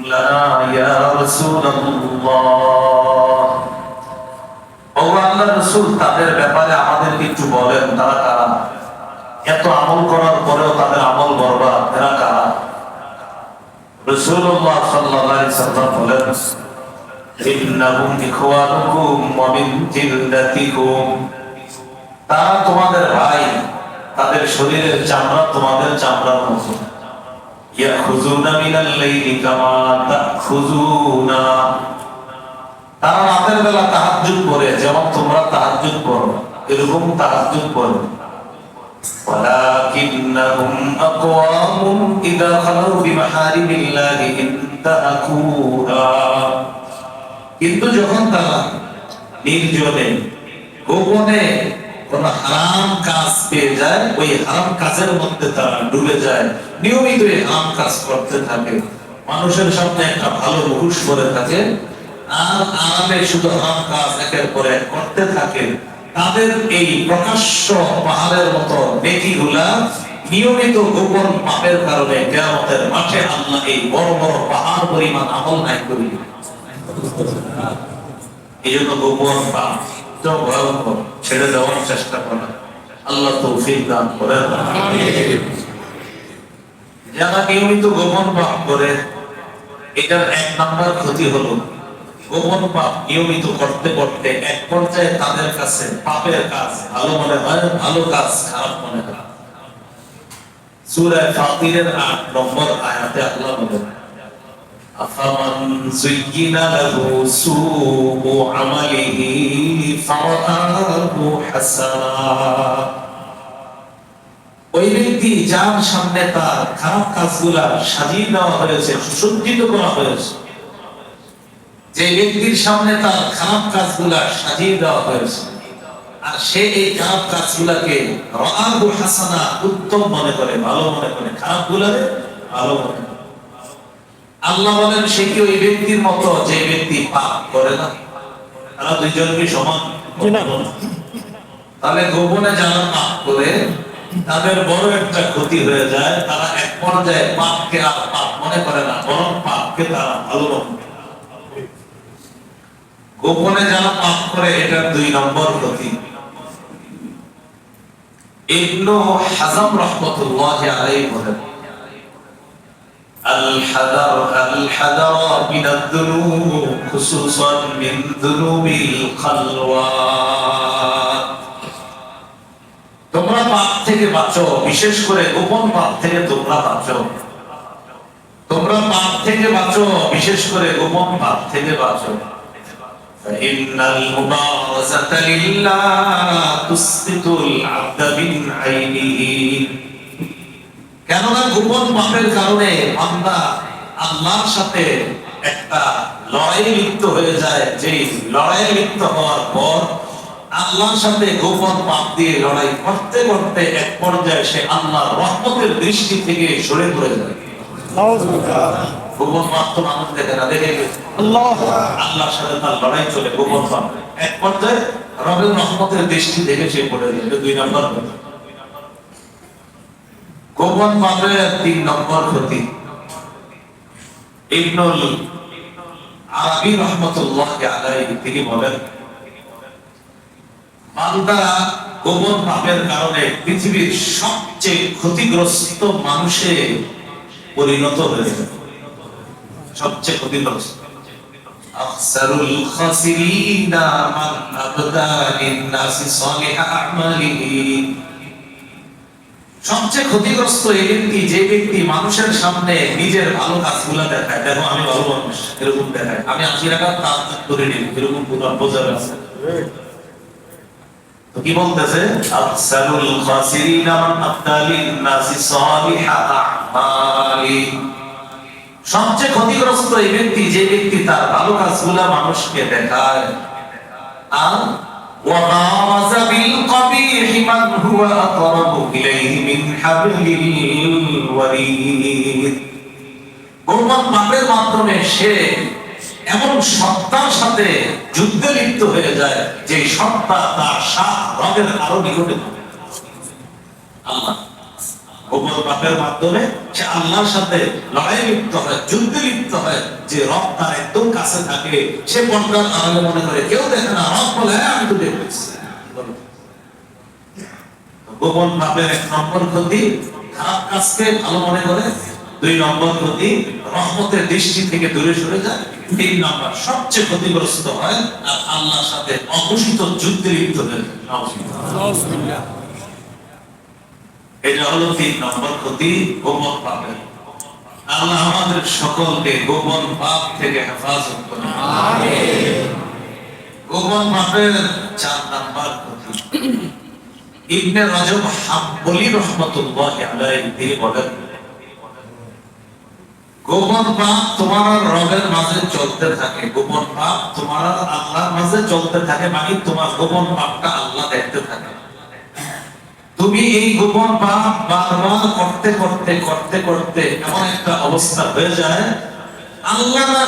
لنا يا رسول الله ও আল্লাহর রাসূল তাদের ব্যাপারে আমাদেরকে একটু বলেন তারা কারা এত আমল করার পরেও তাদের আমল বরবাদ এরা কারা রাসূলুল্লাহ সাল্লাল্লাহু আলাইহি সাল্লাম বলেন ইন্নাহুম ইখওয়ানুকুম ওয়া মিন জিল্লাতিকুম তারা তোমাদের ভাই তাদের শরীরের চামড়া তোমাদের চামড়ার মতো ইয়াখুযুনা মিনাল লাইলি কামা তাখুযুনা তারা রাতের বেলা তাহাজ্জুদ পড়ে যেমন তোমরা তাহাজ্জুদ পড়ো এরকম তাহাজ্জুদ পড়ো ওয়ালাকিন্নাহুম আকওয়ামুন ইযা খালু বিমাহারিমিল্লাহি ইনতাহাকুহা কিন্তু যখন তারা নির্জনে গোপনে কোন হারাম কাজ পেয়ে যায় ওই হারাম কাজের মধ্যে তারা ডুবে যায় নিয়মিত এই হারাম কাজ করতে থাকে মানুষের সামনে একটা ভালো মুখোশ পরে থাকে আর আরামে শুধু হারাম কাজ একের পর এক করতে থাকে তাদের এই প্রকাশ্য পাহাড়ের মতো নেকিগুলা নিয়মিত গোপন পাপের কারণে কিয়ামতের মাঠে আল্লাহ এই বড় বড় পাহাড় পরিমাণ আমল নাই করি এই জন্য গোপন পাপ ভয়ঙ্কর ছেড়ে দেওয়ার চেষ্টা করা আল্লাহ তৌফিক দান করেন যারা নিয়মিত গোপন পাপ করে এটার এক নাম্বার ক্ষতি হলো গোপন পাপ নিয়মিত করতে করতে এক পর্যায়ে তাদের কাছে পাপের কাজ ভালো মনে হয় ভালো কাজ খারাপ মনে হয় সূরা ফাতিরের 8 নম্বর আয়াতে আল্লাহ বলেন আফামান যুয়িনা লাহু সুউ আমালিহি ফারাআহু হাসানা ওই ব্যক্তি যার সামনে তার খারাপ কাজগুলা সাজিয়ে দেওয়া হয়েছে সুসজ্জিত করা হয়েছে যে ব্যক্তির সামনে তার খারাপ কাজগুলা সাজিয়ে দেওয়া হয়েছে আর সে এই খারাপ কাজগুলাকে রাআহু হাসানা উত্তম মনে করে ভালো মনে করে খারাপগুলাকে ভালো মনে করে আল্লাহ বলেন সে কি ওই ব্যক্তির মতো যে ব্যক্তি পাপ করে না তারা দুইজনকে সমান তাহলে গোপনে যারা পাপ করে তাদের বড় একটা ক্ষতি হয়ে যায় তারা এক পর্যায়ে পাপকে আর পাপ মনে করে না বরং পাপকে তারা ভালো মনে করে গোপনে যারা পাপ করে এটা 2 নম্বর ক্ষতি ইবনু হাজাম রাহমাতুল্লাহি আলাইহি বলেন الحذر من الذنوب خصوصا من ذنوب الخلوات তোমরা পাপ থেকে বাঁচো বিশেষ করে গোপন পাপ থেকে তোমরা বাঁচো তোমরা পাপ থেকে বাঁচো বিশেষ করে গোপন পাপ থেকে বাঁচো فإن المبارزة لله تسقط العبد من عينه কেননা গোপন পাপের কারণে বান্দা আল্লাহর সাথে একটা লড়াই লিপ্ত হয়ে যায় যে লড়াই লিপ্ত হওয়ার পর আল্লাহর সাথে গোপন পাপ দিয়ে লড়াই করতে করতে এক পর্যায়ে সে আল্লাহর রহমতের দৃষ্টি থেকে সরে পড়ে যায় গোপন পাপ তো মানুষ দেখে না দেখে আল্লাহর সাথে তার লড়াই চলে গোপন পাপ এক পর্যায়ে রবের রহমতের দৃষ্টি থেকে সে পড়ে যায় 2 নম্বর গোপন পাপের 3 নম্বর ক্ষতি ইবনুল আরবি রাহমাতুল্লাহি আলাইহি তিনি বলেন বান্দা গোপন পাপের কারণে পৃথিবীর সবচেয়ে ক্ষতিগ্রস্ত মানুষে পরিণত হয়েছে সবচেয়ে ক্ষতিগ্রস্ত আকসারুল খাসিরিনা মান আবদা লিন-নাসি সালিহা আমালিহি সবচেয়ে ক্ষতিগ্রস্ত এই ব্যক্তি যে ব্যক্তি মানুষের সামনে নিজের ভালো কাজগুলো দেখায় দেখো আমি ভালো মানুষ এরকম দেখায় আমি 80 টাকা তাহাজ্জুদ করে নিই এরকম পুরো বোঝা আছে তো কি বলতেছে আকসারুল খাসিরিনা মান আবদালিন নাসি সালিহা আমালি সবচেয়ে ক্ষতিগ্রস্ত এই ব্যক্তি যে ব্যক্তি তার ভালো কাজগুলো মানুষকে দেখায় আর وبارز بالقبيح من هو أقرب إليه من حبل الوريد গোপন পাপের মাধ্যমে সে এমন সত্তার সাথে যুদ্ধে লিপ্ত হয়ে যায় যে সত্তা তার সাত রঙের আরো নিকটে আল্লাহ গোপন পাপের মাধ্যমে সে আল্লাহর সাথে লড়াই লিপ্ত হয়, যুদ্ধে লিপ্ত হয়। যে রব তার একদম কাছে থাকে, সে পর্দার আড়ালে মনে করে কেউ দেখে না, রব বলে আমি তো দেখতেছি। গোপন পাপের 1 নম্বর ক্ষতি, খারাপ কাজকে ভালো মনে করে। 2 নম্বর ক্ষতি, রহমতের দৃষ্টি থেকে দূরে সরে যায়। 3 নম্বর সবচেয়ে ক্ষতিগ্রস্ত হয় আর আল্লাহর সাথে অঘোষিত যুদ্ধে লিপ্ত হয়। নাউজুবিল্লাহ। এটা হলো 3 নম্বর ক্ষতি গোপন পাপের। আল্লাহ আমাদের সকলকে গোপন পাপ থেকে হেফাজত করুন, আমিন। গোপন পাপের 4 নম্বর ক্ষতি, ইবনে রজব হাম্বলি রাহমাতুল্লাহি আলাইহি তিনি বলেন, গোপন পাপ তোমার আর রবের মাঝে চলতে থাকে, গোপন পাপ তোমার আর আল্লাহর মাঝে চলতে থাকে, মানে তোমার গোপন পাপটা আল্লাহ দেখতে থাকে। তুমি এই গোপন পাপ বারবার করতে করতে করতে করতে এমন একটা অবস্থা হয়ে যায়, আল্লাহ না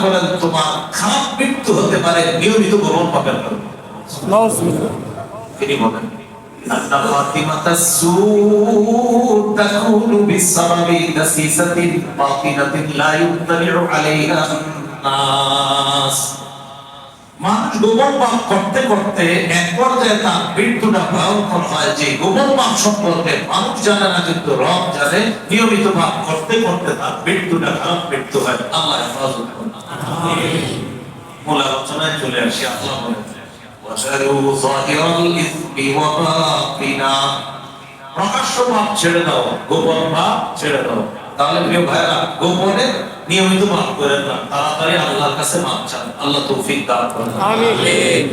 করেন তোমার খারাপ মৃত্যু হতে পারে নিয়মিত গোপন পাপের কারণে। তিনি বলেন আন্না ফাতিমাতাস সূদ তাকুনু বিসাবাবি দাসিসাতিন বাতিনাতিন লা ইউত্তালিউ আলাইহা নাস। মানুষ গোপন পাপ করতে করতে এক পর্যায়ে তার মৃত্যুটা ভয়ঙ্কর হয়, যে গোপন পাপ সম্পর্কে মানুষ জানে না কিন্তু রব জানে। নিয়মিত পাপ করতে করতে তার মৃত্যুটা খারাপ মৃত্যু হয়। আল্লাহ হেফাজত করুন, আমিন। মূল আলোচনায় চলে আসি। আল্লাহ বলেন ওয়াজারু যাহিরাল ইসমি ওয়া বাতিনা, প্রকাশ্য পাপ ছেড়ে দাও, গোপন পাপ ছেড়ে দাও। তাহলে প্রিয় ভাইরা, গোপনে নিয়মিত মাফ করেন না, তাড়াতাড়ি আল্লাহর কাছে মাফ চান। আল্লাহ তৌফিক দান করুন, আমিন।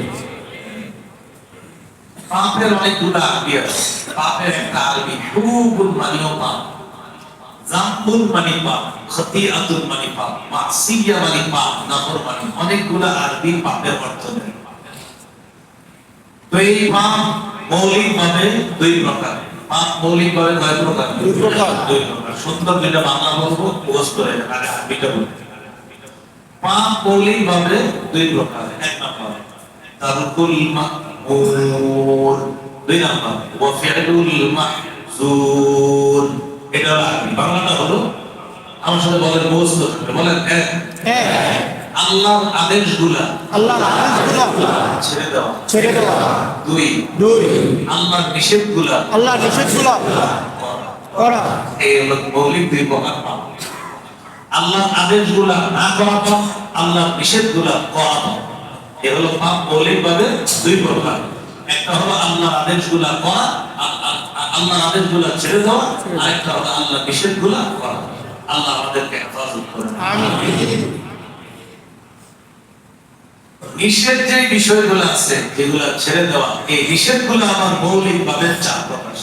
পাপের অনেকগুলো আরবি আছে। পাপের একটা আরবি খুবুল মানিও পাপ, জামবুল মানি পাপ, খতিয়াতুল মানি পাপ, মাসিয়া মানি পাপ, নাফরমানি। অনেকগুলো আরবি পাপের অর্থ দেয়। তো এই পাপ মৌলিকভাবে 2 প্রকার। পাপ মৌলিকভাবে কয় প্রকার? 2 প্রকার। সুন্দর যেটা বাংলা বলবো পোস্ট করে আগে আরবিটা বলবো। পাপ মৌলিকভাবে 2 প্রকার। 1 নম্বর তারকুল মা'মুর, 2 নম্বর ওয়া ফি'লুল মাহজুর। এটা আরবি, বাংলাটা হলো আমার সাথে বলেন, পোস্ট বলেন। 1 আল্লাহর আদেশগুলা ছেড়ে দেওয়া। 2 আল্লাহর নিষেধগুলা করা। এই হলো মৌলিক 2 প্রকার পাপ। আল্লাহর আদেশগুলা না করা পাপ, আল্লাহর নিষেধগুলা করা পাপ। এই হলো পাপ মৌলিকভাবে 2 প্রকার। একটা হলো আল্লাহর আদেশগুলা করা, আল্লাহর আদেশগুলা ছেড়ে দেওয়া, আর একটা হলো আল্লাহর নিষেধগুলা করা। আল্লাহ আমাদেরকে হেফাজত করুন, আমিন। নিষেধ যে বিষয়গুলো আছে যেগুলো ছেড়ে দেওয়া, এই নিষেধগুলো আমার মৌলিকভাবে 4 প্রকার।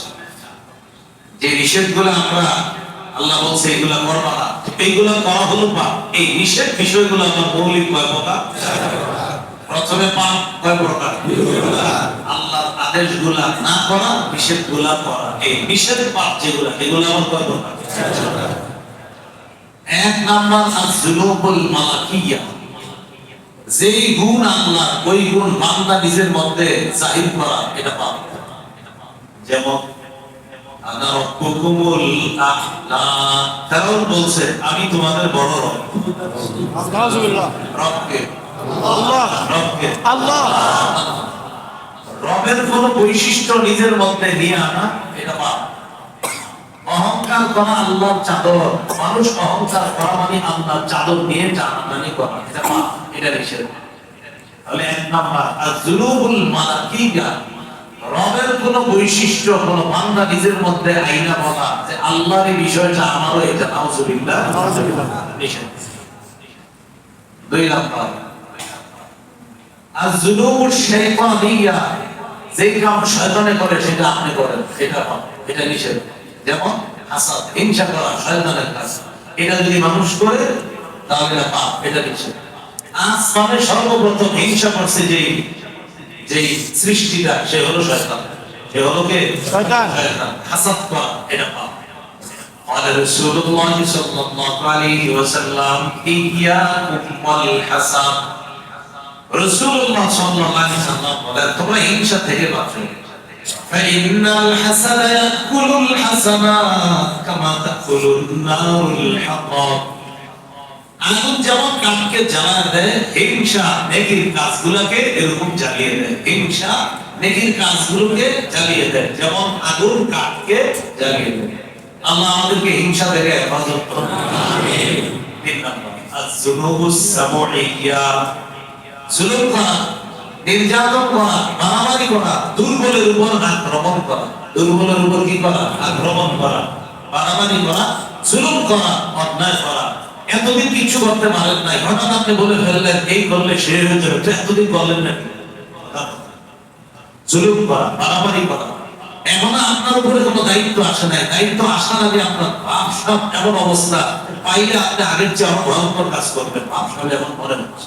যে নিষেধগুলো আমরা আল্লাহ বলছে এগুলা করবা না, এইগুলা করা হলো পাপ। এই নিষেধ বিষয়গুলো আমার মৌলিক কয় প্রকার? 4 প্রথমে পাপ কয় প্রকার? 2 প্রকার। আল্লাহর আদেশগুলা না করা, নিষেধগুলা করা। এই নিষেধ পাপ যেগুলো, এগুলো আমার কয় প্রকার? 4 1 নাম্বার আয-যুনুবুল মালাকিয়া, যেই গুণ আল্লাহ, ওই গুণ বান্দা নিজের মধ্যে জাহির করা, এটা পাপ। যেমন আনা রাব্বুকুমুল আ'লা, ফেরাউন বলছে আমি তোমাদের বড় রব। আস্তাগফিরুল্লাহ। রবকে আল্লাহ, রবকে আল্লাহ। রবের কোন বৈশিষ্ট্য নিজের মধ্যে নিয়ে আনা, এটা পাপ। অহংকার করা আল্লাহর চাদর, মানুষ অহংকার করা মানে আল্লাহর চাদর নিয়ে টানাটানি করা, এটা পাপ, এটা নিষেধ। তাহলে 1 নাম্বার আয-যুনুবুল মালাকিয়া, রবের কোন বৈশিষ্ট্য কোন বান্দা নিজের মধ্যে আইনা বলা যে আল্লাহর এই বিষয়টা আমারও, এটা নাউজুবিল্লাহ নিষেধ। 2 নাম্বার আয-যুনুবুশ শাইতানিয়া, যে কাম শয়তানে করে সেটা আপনি করেন, এটা পাপ, এটা নিষেধ। যেমন হাসাদ, হিংসা করা শয়তানের কাজ, এটা যদি মানুষ করে তাহলে এটা পাপ, এটা নিষেধ। আসমানে সর্বপ্রথম হিংসা করছে যেই সৃষ্টিটা, সে হলো শয়তান। সে হলো কে? শয়তান। হাসাদ করা, এটা পাপ। قال رسول الله صلى الله عليه وسلم إياكم والحسد, রাসূলুল্লাহ সাল্লাল্লাহু আলাইহি ওয়াসাল্লাম বলেন তোমরা হিংসা থেকে বাঁচো। فإن الحسن يأكل الحسنات كما تأكل النار الحطب আগুন যেমন কাঠকে জ্বালা দেয়, হিংসা নেকির কাজগুলোকে এরকম জ্বালিয়ে দেয়। হিংসা নেকির কাজগুলোকে জ্বালিয়ে দেয়, যেমন আগুন কাঠকে জ্বালিয়ে দেয়। আল্লাহ আমাদেরকে হিংসা থেকে হেফাজত করুন। আমিন। 3 নম্বর আয-যুনুবুস সাব'ইয়্যা, জুলুম করা, নির্যাতন করা, মারামারি করা, দুর্বলের উপর আক্রমণ করা। দুর্বলের উপর কি করা? আক্রমণ করা, মারামারি করা, জুলুম করা, অন্যায় করা। এতদিন কিছু করতে পারেন নাই, হঠাৎ আপনি বলে ফেললেন এই করলে সে হয়ে যাবে, এতদিন বললেন না। জুলুম করা, মারামারি করা। এখন আপনার উপরে কোনো দায়িত্ব আসে নাই, দায়িত্ব আসার আগে আপনার পাপ সব এমন অবস্থা পাইলে আপনি আগের চেয়ে আরো ভয়ঙ্কর কাজ করবেন। পাপ সব এমন মনে হচ্ছে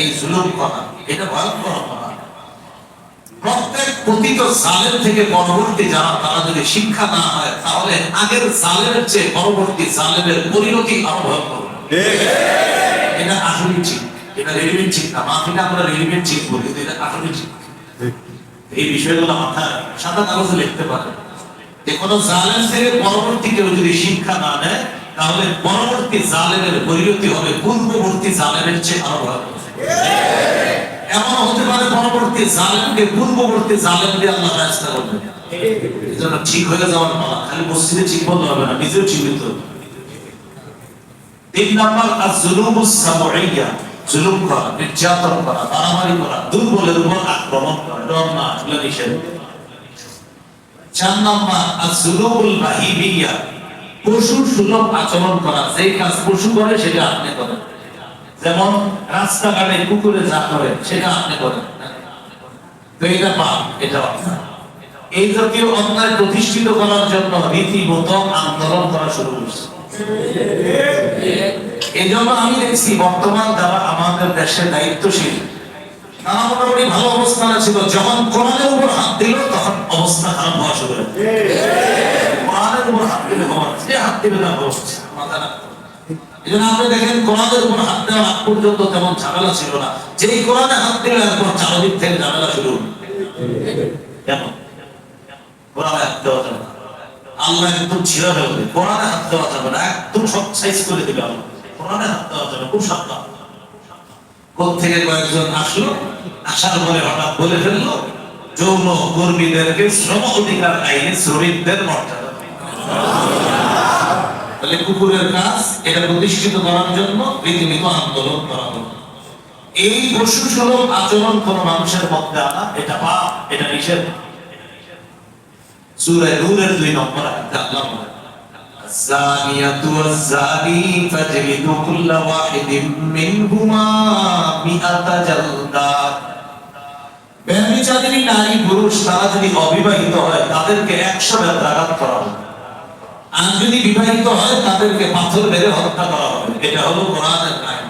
এই জুলুম করা, এটা ভয়ঙ্কর করা। প্রত্যেক পতিত জালেম থেকে পরবর্তী যারা, তারা যদি শিক্ষা না হয় তাহলে আগের জালেমের চেয়ে পরবর্তী জালেমের পরিণতি আরো ভয়ঙ্কর। এটা আসলে ঠিক, এটা রেডিমেড ঠিক না। মাফিকে আমরা রেডিমেড ঠিক বলি, কিন্তু এটা আসলে ঠিক। এই বিষয়গুলো মাথায় সাদা কাগজে লিখতে পারে যে কোন জালেম থেকে পরবর্তী কেউ যদি শিক্ষা না নেয় তাহলে পরবর্তী জালেমের পরিণতি হবে পূর্ববর্তী জালেমের চেয়ে আরো ভয়ঙ্কর। এমন হতে পারে পরবর্তী জালেমকে পূর্ববর্তী জালেম দিয়ে আল্লাহ রাস্তা করবেন। এজন্য ঠিক হয়ে যাওয়ার পালা, খালি মসজিদে ঠিক বলতে হবে না, নিজেও ঠিক হতে হবে। 3 নম্বর আয-যুনুবুস সাব'ইয়্যা, জুলুম করা, নির্যাতন করা, মারামারি করা, দুর্বলের উপর আক্রমণ করা, না এগুলো নিষেধ। 4 নম্বর আয-যুনুবুল বাহিমিয়্যা, পশু সুলভ আচরণ করা। যেই কাজ পশু করে সেটা আপনি করেন, যেমন রাস্তাঘাটে কুকুরে যা করে সেটা আপনি করেন, তো এটা পাপ, এটা অন্যায়। এই জাতীয় অন্যায় প্রতিষ্ঠিত করার জন্য রীতিমতো আন্দোলন করা শুরু করছে। এই জন্য আমি দেখছি বর্তমান যারা আমাদের দেশের দায়িত্বশীল তারা মোটামুটি ভালো অবস্থানে ছিল, যখন কোরআনের উপর হাত দিল তখন অবস্থা খারাপ হওয়া শুরু হয়ে গেল। কোরআনের উপর হাত দিলে যে হাত দিবে না মাথা রাখতে। এই জন্য আপনি দেখেন কোরআনের উপর হাত দেওয়ার আগ পর্যন্ত তেমন ঝামেলা ছিল না, যেই কোরআনে হাত দিলে এরপর চারদিক থেকে ঝামেলা শুরু। কেন? কোরআনে হাত দেওয়া যাবে না, আল্লাহ একদম ছিঁড়া হয়ে যাবে। কোরআনে হাত দেওয়া যাবে না, একদম সব সাইজ করে দিবে আল্লাহ। কোরআনে হাত দেওয়া যাবে, খুব সাবধান। কোত্থেকে কয়েকজন আসলো, আসার পরে হঠাৎ বলে ফেললো যৌন কর্মীদেরকে শ্রম অধিকার আইনে শ্রমিকদের মর্যাদা। তাহলে কুকুরের কাজ এটা প্রতিষ্ঠিত করার জন্য রীতিমতো আন্দোলন করা হলো। এই পশু সুলভ আচরণ কোন মানুষের মধ্যে আনা এটা পাপ, এটা নিষেধ। সূরা নূরের 2 নম্বর আয়াতে আল্লাহ বলেন, "আয-যানিয়াতু ওয়াজ-যানি ফাজলিদু কুল্লা ওয়াহিদিম মিনহুমা মিআতা জালদা।" ব্যভিচারিণী নারী পুরুষ তারা যদি অবিবাহিত হয় তাদেরকে 100 বেত্রাঘাত করা হবে, আর যদি বিবাহিত হয় তাদেরকে পাথর মেরে হত্যা করা হবে। এটা হলো কোরআনের আইন।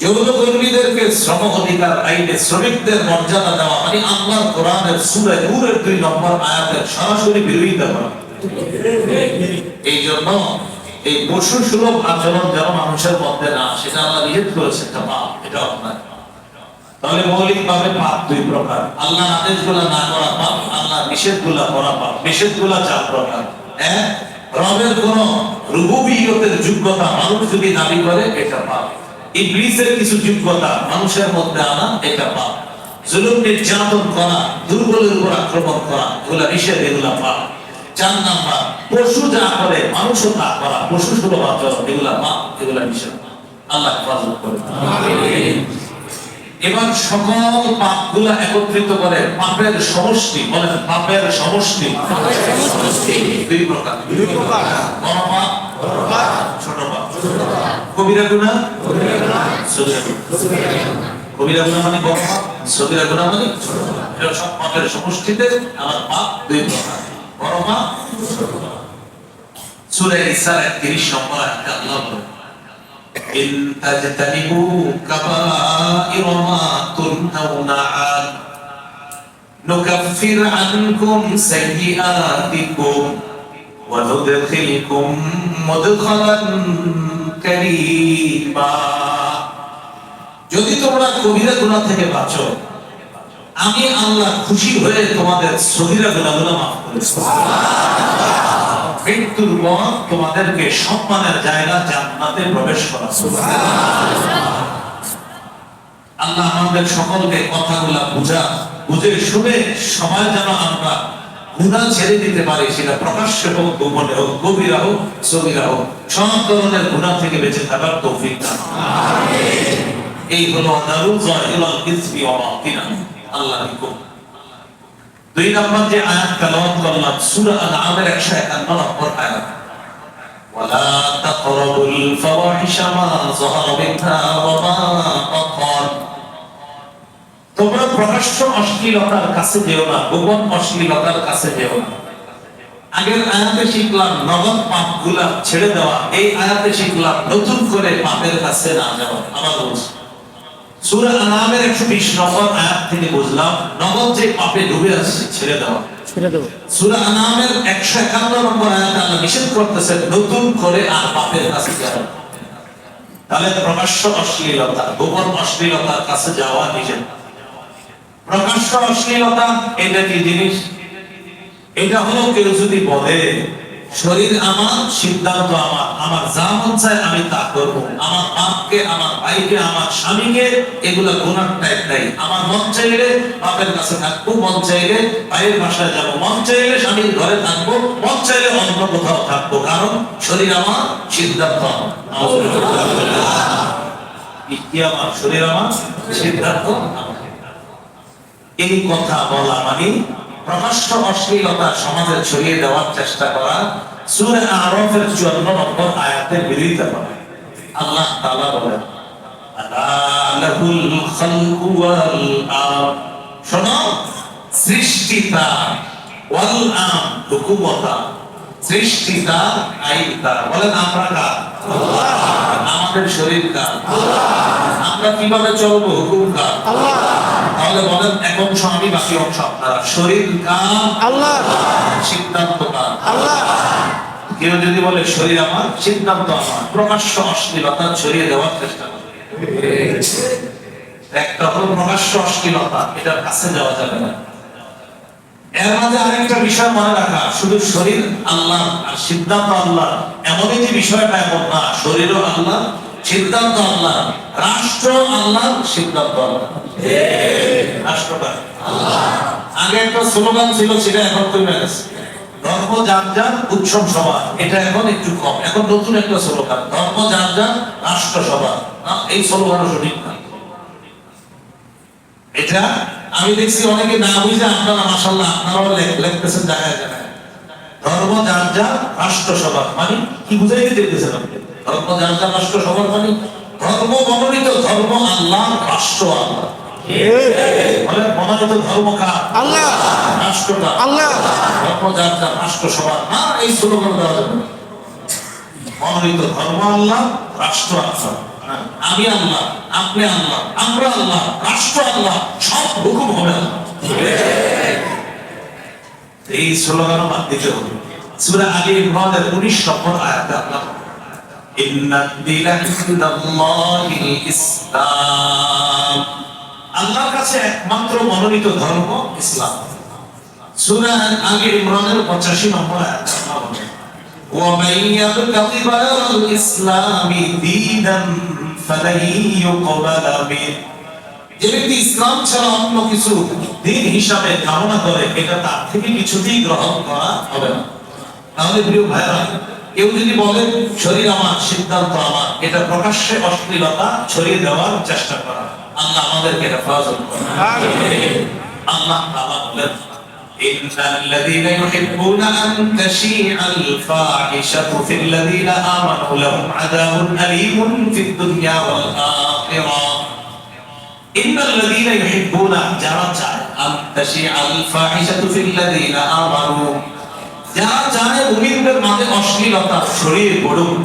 যৌন কর্মীদেরকে শ্রম অধিকার আইনে শ্রমিকদের মর্যাদা দেওয়া মানে আল্লাহর কোরআনের সূরা নূরের 2 নম্বর আয়াতের সরাসরি বিরোধিতা করা। এই জন্য এই পশু সুলভ আচরণ যেন মানুষের মধ্যে না, সেটা আল্লাহ নিষেধ করেছে, এটা পাপ, এটা অন্যায়। তাহলে মৌলিকভাবে পাপ 2 প্রকার, আল্লাহর আদেশগুলো না করা পাপ, আল্লাহর নিষেধগুলো করা পাপ। নিষেধগুলো 4 প্রকার। রবের কোন রুবুবিয়তের যোগ্যতা মানুষ যদি দাবি করে এটা পাপ। ইবলিসের কিছু যোগ্যতা মানুষের মধ্যে আনা এটা পাপ। জুলুম নির্যাতন করা, দুর্বলের উপর আক্রমণ করা, এগুলা নিষেধ, এগুলা পাপ। 4 নাম্বার পশু যা করে মানুষও তা করা, পশু সুলভ আচরণ, এগুলা পাপ, এগুলা নিষেধ। আল্লাহ হেফাজত করে। আমিন। এবার সকল পাপগুলা একত্রিত করে পাপের সমষ্টি, বলেন পাপের সমষ্টি 2 প্রকার। বড় পাপ, ছোট পাপ। কবিরা গুনাহ, সগীরা গুনাহ। কবিরা গুনাহ মানে বড় পাপ, সগীরা গুনাহ মানে ছোট পাপ। এটা সব পাপের সমষ্টিতে আমার পাপ 2 প্রকার, বড় পাপ, ছোট পাপ। সূরা ইসরার 30 নম্বর আয়াতে আল্লাহ বলেন, إن تجتنبوا كبائر ما تنهون عنه نكفر عنكم سيئاتكم وندخلكم مدخلا كريما। যদি তোমরা কবিরা গুনাহ থেকে বাঁচো আমি আল্লাহ খুশি হয়ে তোমাদের সগীরা গুনাহগুলো মাফ করে দেব। মৃত্যুর পর তোমাদেরকে সম্মানের জায়গা জান্নাতে প্রবেশ করাবো। আল্লাহ আমাদের সকলকে কথাগুলা বুঝে শুনে সবাই যেন আমরা গুনাহ ছেড়ে দিতে পারি, সেটা প্রকাশ্যে হোক, গোপনে হোক, কবিরা হোক, সগীরা হোক, সব ধরনের গুনাহ থেকে বেঁচে থাকার তৌফিক দান। এই হলো দারুল জাহিলাল কিসবি ওয়া বাতিনা, আল্লাহর হুকুম। 2 নম্বর যে আয়াত তেলাওয়াত করলাম সূরা আনআমের 151 নম্বর আয়াত, ওয়ালা তাকরাবুল ফাওয়াহিশা মা যাহারা মিনহা ওয়া মা বাতান, তোমরা প্রকাশ্য অশ্লীলতার কাছে যেও না, গোপন অশ্লীলতার কাছে যেও না। আগের আয়াতে শিখলাম নগদ পাপগুলা ছেড়ে দেওয়া, এই আয়াতে শিখলাম নতুন করে পাপের কাছে না যাওয়া। আবার বলছি, সূরা আনআমের 120 নম্বর আয়াত থেকে বুঝলাম নগদ যে পাপে ডুবে আছে ছেড়ে দেওয়া। সূরা আনআমের 151 নম্বর আয়াতে আল্লাহ নিষেধ করতেছেন নতুন করে আর পাপের কাছে যাওয়া। তাহলে প্রকাশ্য অশ্লীলতা, গোপন অশ্লীলতার কাছে যাওয়া নিষেধ। প্রকাশ্য অশ্লীলতা এটা কি জিনিস? এটা হলো কেউ যদি বলে শরীর আমার, সিদ্ধান্ত আমার, আমার যা মন চায় আমি তা করবো, আমার বাপকে, আমার ভাইকে, আমার স্বামীকে, এগুলা গুনাহ টাইপ নাই। আমার মন চাইলে বাপের কাছে থাকবো, মন চাইলে ভাইয়ের বাসায় যাবো, মন চাইলে স্বামীর ঘরে থাকবো, মন চাইলে অন্য কোথাও থাকবো, কারণ শরীর আমার, সিদ্ধান্ত আমার। কি আমার? শরীর আমার, সিদ্ধান্ত আমার। এই কথা বলা মানে প্রকাশ্য অশ্লীলতা সমাজে ছড়িয়ে দেওয়ার চেষ্টা করা। সূরা আরাফের 54 নম্বর আয়াতের বিরোধিতা করা। আল্লাহ তাআলা বলেন, আলা লাহুল খালকু ওয়াল আমর, শোনো, সৃষ্টিতা, ওয়াল আমর হুকুমতা, সৃষ্টিতা, আইনতা। বলেন আমরা কার? আল্লাহ। আমাদের শরীর কার? আল্লাহ। আমরা কিভাবে চলবো? হুকুম কার? আল্লাহ। তাহলে বলেন এক অংশ আমি, বাকি অংশ আপনারা। শরীর কার? আল্লাহ। সিদ্ধান্ত কার? আল্লাহ। কেউ যদি বলে শরীর আমার, সিদ্ধান্ত আমার, প্রকাশ্য অশ্লীলতা ছড়িয়ে দেওয়ার চেষ্টা করে। একটা হলো প্রকাশ্য অশ্লীলতা, এটার কাছে যাওয়া যাবে না। এর মাঝে আরেকটা বিষয় মনে রাখা, শুধু শরীর আল্লাহ আর সিদ্ধান্ত আল্লাহ, এমনই যে বিষয়টা এমন না। শরীরও আল্লাহ, সিদ্ধান্ত আল্লাহ, রাষ্ট্র আল্লাহ, সিদ্ধান্ত আল্লাহ। রাষ্ট্রটা আল্লাহ। আগে একটা স্লোগান ছিল, সেটা এখন কমে গেছে। ধর্ম যার যার, উৎসব সভা, এটা এখন একটু কম। এখন নতুন একটা স্লোগান, ধর্ম যার যার, রাষ্ট্র সভা। এই স্লোগানও সঠিক না। এটা আমি দেখছি অনেকে না বুঝে, আপনারা মাশাআল্লাহ আপনারাও লিখতেছেন জায়গায় জায়গায়, ধর্ম যার যার, রাষ্ট্র সভা। মানে কি বুঝাইতে চাইতেছেন আপনি? ধর্ম যার যার, রাষ্ট্র সভা মানে ধর্ম মনোনীত ধর্ম আল্লাহ, রাষ্ট্র আল্লাহ। বলেন মনোনীত ধর্ম কার? আল্লাহ। রাষ্ট্রটা আল্লাহ। ধর্ম যার যার, রাষ্ট্র সভা না, এই স্লোগান দেওয়া যাবে না। মনোনীত ধর্ম আল্লাহ, রাষ্ট্র আল্লাহ। আমি আল্লাহ, আপনি আল্লাহ, আমরা আল্লাহ, রাষ্ট্র আল্লাহ, সব হুকুম হবে আল্লাহ। এই স্লোগান বাদ দিতে হবে। সূরা আলী ইমরানের 19 নম্বর আয়াতে আল্লাহ, ইন্নাদ দীনা ইনদাল্লাহিল ইসলাম, আল্লাহর কাছে একমাত্র মনোনীত ধর্ম ইসলাম। সূরা আলী ইমরানের 85 নম্বর আয়াতে আল্লাহ বলেন, ومن يبتغي غير الإسلام دينا فلن يقبل منه, যে ব্যক্তি ইসলাম ছাড়া অন্য কিছু দিন হিসাবে কামনা করে, এটা তার থেকে কিছুতেই গ্রহণ করা হবে না। তাহলে প্রিয় ভাইরা, কেউ যদি বলে শরীর আমার, সিদ্ধান্ত আমার, এটা প্রকাশ্যে অশ্লীলতা ছড়িয়ে দেওয়ার চেষ্টা করা। আল্লাহ আমাদেরকে হেফাজত করুন। আল্লাহ তাআলা বলেন, إن الذين يحبون أن تشيع الفاحشة في الذين آمنوا لهم عذاب أليم في الدنيا والآخرة. إن الذين يحبون أن تشيع الفاحشة في الذين آمنوا, যারা চায় মুমিনদের মাঝে অশ্লীলতা ছড়িয়ে পড়ুক,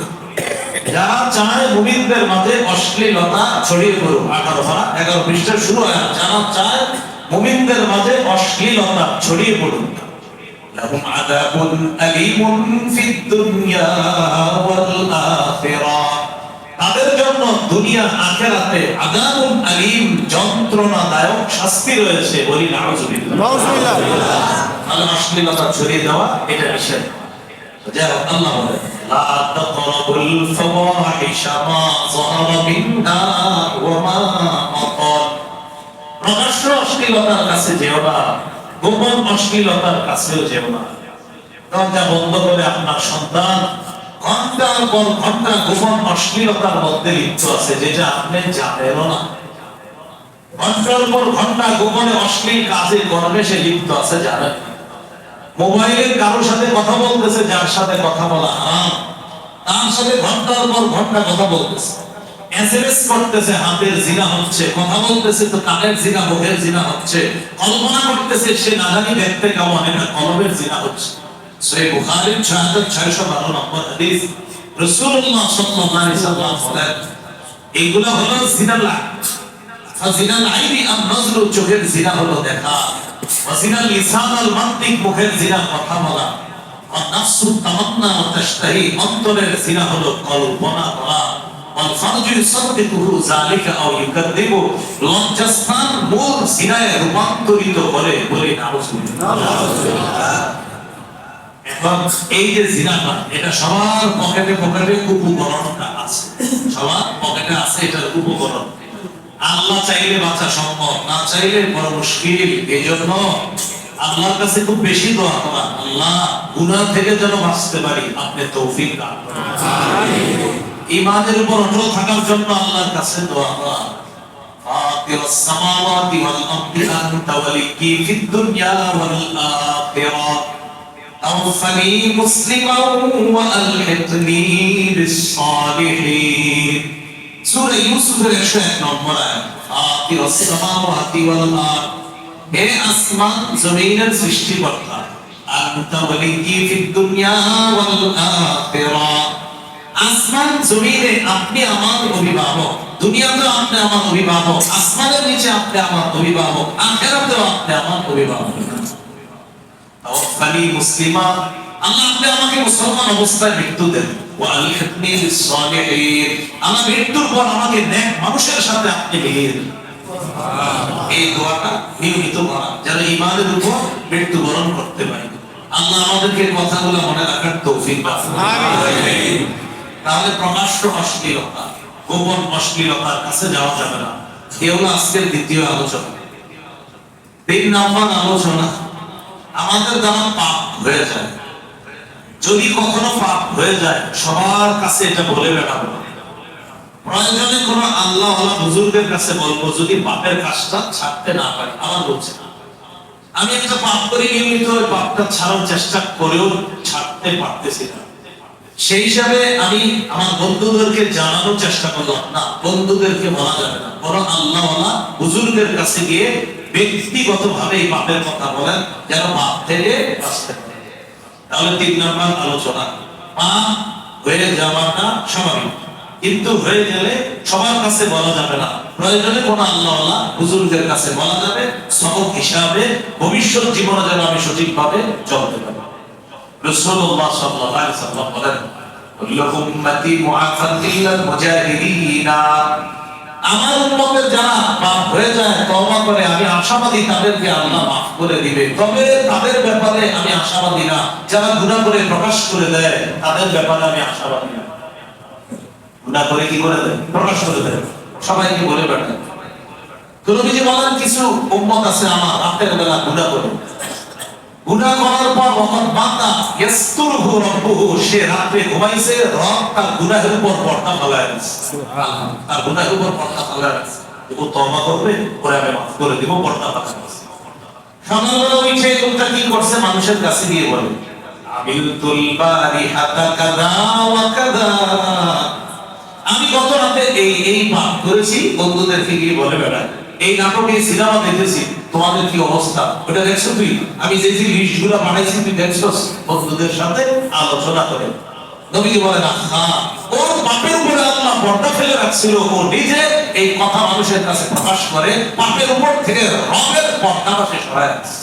যারা চায় মুমিনদের মাঝে অশ্লীলতা ছড়িয়ে পড়ুক। 11 পৃষ্ঠার শুরু হয়, যারা চায় মুমিনদের মাঝে অশ্লীলতা ছড়িয়ে পড়ুক, লাহুম আযাবুন আলীমুন ফিদ দুনিয়া ওয়াল আখিরাহ, তাদের জন্য দুনিয়া আখিরাতে আযাবুন আলীম, যন্ত্রণাদায়ক শাস্তি রয়েছে। বলি নাউযুবিল্লাহ। নাউযুবিল্লাহ। তাহলে অশ্লীলতা ছড়িয়ে দেওয়া এটা নিষেধ। যাই হোক, আল্লাহ বলে লা তাকরাবুল ফাওয়াহিশা মা যাহারা মিনহা ওয়া মা বাতান। প্রকাশ্য অশ্লীলতার কাছে যেও না, গোপন অশ্লীলতার কাছেও যেও না। দরজা বন্ধ করে আপনার সন্তান ঘন্টার পর ঘন্টা গোপন অশ্লীলতার মধ্যে লিপ্ত আছে, যেটা আপনি জানেনও না। ঘন্টার পর ঘন্টা গোপনে অশ্লীল কাজে কর্মে সে লিপ্ত আছে, জানেন। মোবাইলের কারোর সাথে কথা বলতেছে, যার সাথে কথা বলা হারাম, তার সাথে ঘন্টার পর ঘন্টা কথা বলতেছে। এসএমএস করতেছে, হাতের জিনা হচ্ছে। কথা বলতেছে তো কানের জিনা, মুখের জিনা হচ্ছে। কল্পনা করতেছে সে না জানি দেখতে কেমন, এটা কলবের জিনা হচ্ছে। সহিহ বুখারীর 6612 নম্বর হাদিস, রাসূলুল্লাহ সাল্লাল্লাহু আলাইহি ওয়াসাল্লাম বলেন, এইগুলা হলো জিনার লাগ। ফাজিনাল আইনি আন-নজরু, চোখের জিনা হলো দেখা। ওয়াজিনাল লিসান আল মানতিক, মুখের জিনা কথা বলা। ওয়া নাফসু তামান্না ওয়া তাশতাহি, অন্তরের জিনা হলো কল্পনা করা। ওয়াল ফারজু ইউসাদ্দিকুহু যালিকা আও ইউকাদ্দিবু, লজ্জাস্থান মূল জিনায় রূপান্তরিত করে। বলি নাউযুবিল্লাহ। এখন এই যে জিনাটা, এটা সবার পকেটে পকেটে উপকরণটা আছে, সবার পকেটে আছে এটার উপকরণ। আল্লাহ চাইলে বাঁচা সম্ভব, না চাইলে বড় মুশকিল। এই জন্য আল্লাহর কাছে খুব বেশি দোয়া করা, আল্লাহ গুনাহ থেকে যেন বাঁচতে পারি, আপনি তৌফিক দান করুন। ঈমানের উপর অটল থাকার জন্য আল্লাহর কাছে দোয়া করা। ফাতিরাস সামাওয়াতি ওয়াল আরদি আনতা ওয়ালিয়্যি ফিদ দুনিয়া ওয়াল আখিরাহ তাওফানি মুসলিমান ওয়া আলহিকনি বিস সালিহিন। সূরা ইউসুফের 101 নম্বর আয়াত। ফাতিরাস সামাওয়াতি ওয়াল আরদ, হে আসমান জমিনের সৃষ্টিকর্তা। আনতা ওয়ালিয়্যি ফিদ দুনিয়া ওয়াল আখিরাহ, আসমান জমিনে আপনি আমার অভিভাবক। দুনিয়াতে আপনি আমার অভিভাবক, আসমানের নিচে আপনি আমার অভিভাবক, আখিরাতেও আপনি আমার অভিভাবক। তাওফানি মুসলিমা, আল্লাহ আপনি আমাকে মুসলমান অবস্থায় মৃত্যু দেন। ওয়া আলহিকনি বিস সালিহিন, আমার মৃত্যুর পর আমাকে নেক মানুষের সাথে আপনি মিলিয়ে দেন। এই দোয়াটা নিয়মিত করা, যারা ঈমানের উপর মৃত্যুবরণ করতে পারে। আল্লাহ আমাদেরকে কথাগুলো মনে রাখার তৌফিক দান করুন। আমিন। তাহলে প্রকাশ্য অশ্লীলতা, গোপন অশ্লীলতার কাছে যাওয়া যাবে না। এই হলো আজকের দ্বিতীয় আলোচনা। 3 নম্বর আলোচনা, আমাদের দ্বারা পাপ হয়ে যায়। যদি কখনো পাপ হয়ে যায়, সবার কাছে এটা বলে বেড়াবো, প্রয়োজনে কোনো আল্লাহওয়ালা বুজুর্গের কাছে বলবো, যদি পাপের কাজটা ছাড়তে না পারি। আমার বলছে আমি একটা পাপ করি নিয়মিত, ওই পাপটা ছাড়ার চেষ্টা করেও ছাড়তে পারতেছি না, সেই হিসাবে আমি আমার বন্ধুদেরকে জানানোর চেষ্টা করলাম। না, বন্ধুদেরকে বলা যাবে না, বরং আল্লাহওয়ালা বুজুর্গের কাছে গিয়ে ব্যক্তিগতভাবে এই পাপের কথা বলেন, যেন পাপ থেকে বাঁচতে পারে। তাহলে 3 নম্বর আলোচনা, পাপ হয়ে যাওয়াটা স্বাভাবিক, কিন্তু হয়ে গেলে সবার কাছে বলা যাবে না। প্রয়োজনে কোন আল্লাহওয়ালা হুজুরদের কাছে বলা যাবে, সবক হিসাবে ভবিষ্যৎ জীবনে যেন আমি সঠিকভাবে চলতে পারি। রাসূলুল্লাহ সাল্লাল্লাহু আলাইহি ওয়াসাল্লাম বলেন, কুল্লু উম্মতি মুআফান ইল্লাল মুজাহিদিন, আমার উম্মতের যারা পাপ হয়ে যায়, তওবা করে, আমি আশাবাদী তাদেরকে আল্লাহ মাফ করে দিবে। তবে তাদের ব্যাপারে আমি আশাবাদী না, যারা গুনাহ করে প্রকাশ করে দেয়, তাদের ব্যাপারে আমি আশাবাদী না। গুনাহ করে কি করে দেয়? প্রকাশ করে দেয়, সবাইকে বলে বেড়ায়। তো নবীজি বলেন, কিছু উম্মত আছে আমার রাতের বেলা গুনাহ করে, গুনাহ করার পর যখন বান্দা ইয়াসতুরহু রাব্বুহু, সে রাতে ঘুমাইছে, রব তার গুনাহের উপর পর্দা ফেলায় দিয়েছে। সুবহানাল্লাহ, তার গুনাহের উপর পর্দা ফেলায় দিয়েছে। ও তওবা করবে, পরে আমি মাফ করে দেব, পর্দা ফেলায় দিয়েছে। সকালবেলা উঠে কোনটা কি করছে মানুষের কাছে গিয়ে বলে, আমিলতুল বারিহাতা কাযা ওয়া কাযা, আমি গত রাতে এই পাপ করেছি। বন্ধুদেরকে গিয়ে বলে বেড়ায়, এই নাটকে সিনেমা দেখেছি, তোমাদের কি অবস্থা, ওটা দেখছো তুই? আমি যে লিস্টগুলো বানাইছি তুই দেখছস? বন্ধুদের সাথে আলোচনা করে নবীজি বলেন, হ্যাঁ, ওর পাপের উপরে আল্লাহ পর্দা ফেলে রাখছিল, ও নিজে এই কথা মানুষের কাছে প্রকাশ করে, পাপের উপর থেকে রবের পর্দাটা সে সরায় রাখছে।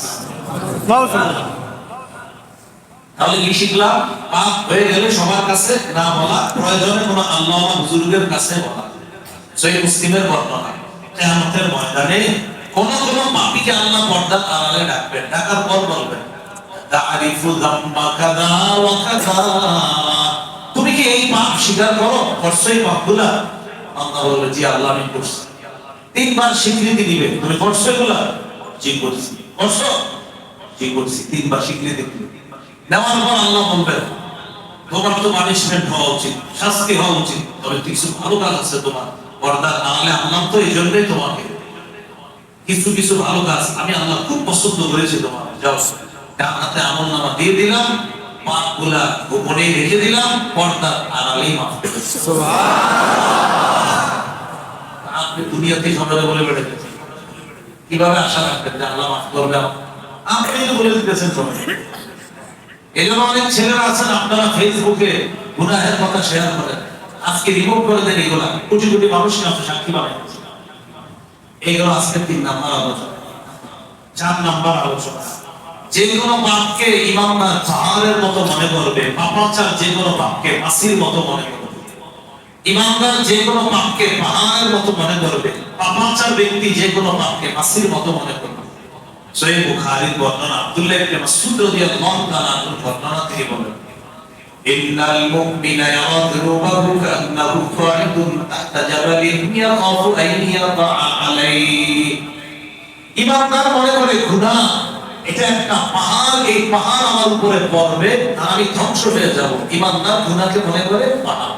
তাহলে কি শিখলাম? পাপ হয়ে গেলে সবার কাছে না বলা, প্রয়োজনে কোনো আল্লাহওয়ালা হুজুরদের কাছে বলা। সহিহ মুসলিমের বর্ণনা, কিয়ামতের ময়দানে কোন কোন পাপীকে আল্লাহ পর্দার আড়ালে ডাকবেন, ডাকার পর বলবেন তারিফু যাম্বা কাযা ওয়া কাযা, তুমি কি এই পাপ স্বীকার করো, করছো এই পাপগুলা? আল্লাহ বলবে জি আল্লাহ আমি করছি। তিনবার স্বীকৃতি দিবে, তুমি করছো এগুলা? জি করছি। করছো? জি করছি। তিনবার স্বীকৃতি দিবে। নেওয়ার পর আল্লাহ বলবেন তোমার তো পানিশমেন্ট হওয়া উচিত, শাস্তি হওয়া উচিত, তবে কিছু ভালো কাজ আছে তোমার পর্দার আড়ালে আনলাম, তো এই জন্যই তোমাকে কিছু কিছু ভালো কাজ আমি আল্লাহ খুব পছন্দ করেছি তোমার, যাও ডান হাতে আমলনামা দিয়ে দিলাম, পাপগুলা গোপনে রেখে দিলাম, পর্দার আড়ালেই মাফ করে দিলাম। সুবহানাল্লাহ। আপনি দুনিয়াতে সবাই বলে বেড়াচ্ছেন, কিভাবে আশা রাখবেন যে আল্লাহ মাফ করবে? আপনি তো বলে দিতেছেন সবাই। এই জন্য অনেক ছেলেরা আছেন আপনারা ফেসবুকে গুনাহের কথা শেয়ার করেন, আজকে রিমুভ করে দেন এগুলা, কোটি কোটি মানুষকে আপনি সাক্ষী বানাবেন। এইগুলো আজকে 3 নাম্বার আলোচনা। 4 নাম্বার আলোচনা, যে কোনো পাপকে ইমানদার পাহাড়ের মতো মনে করবে, পাপাচার যে কোনো পাপকে মাসির মতো মনে করবে। ইমানদার যে কোনো পাপকে পাহাড়ের মতো মনে করবে, পাপাচার ব্যক্তি যে কোনো পাপকে মাসির মতো মনে করবে। সহিহ বুখারীর বর্ণনা, আব্দুল্লাহ ইবনে মাসউদ রাদিয়াল্লাহু তাআলা আনহু বর্ণনা থেকে বলেন ইন্নাল মুমিনা ইয়ারা যুনুবাহু কান্নাহু কাঈদুন তাহতা জাবালিন ইয়াখাফু আন ইয়াতাআ আলাইহি। ইমানদার মনে করে গুনাহ এটা একটা পাহাড়, এই পাহাড় আমার উপরে পড়বে আর আমি ধ্বংস হয়ে যাব। ইমানদার গুনাহকে মনে করে পাহাড়।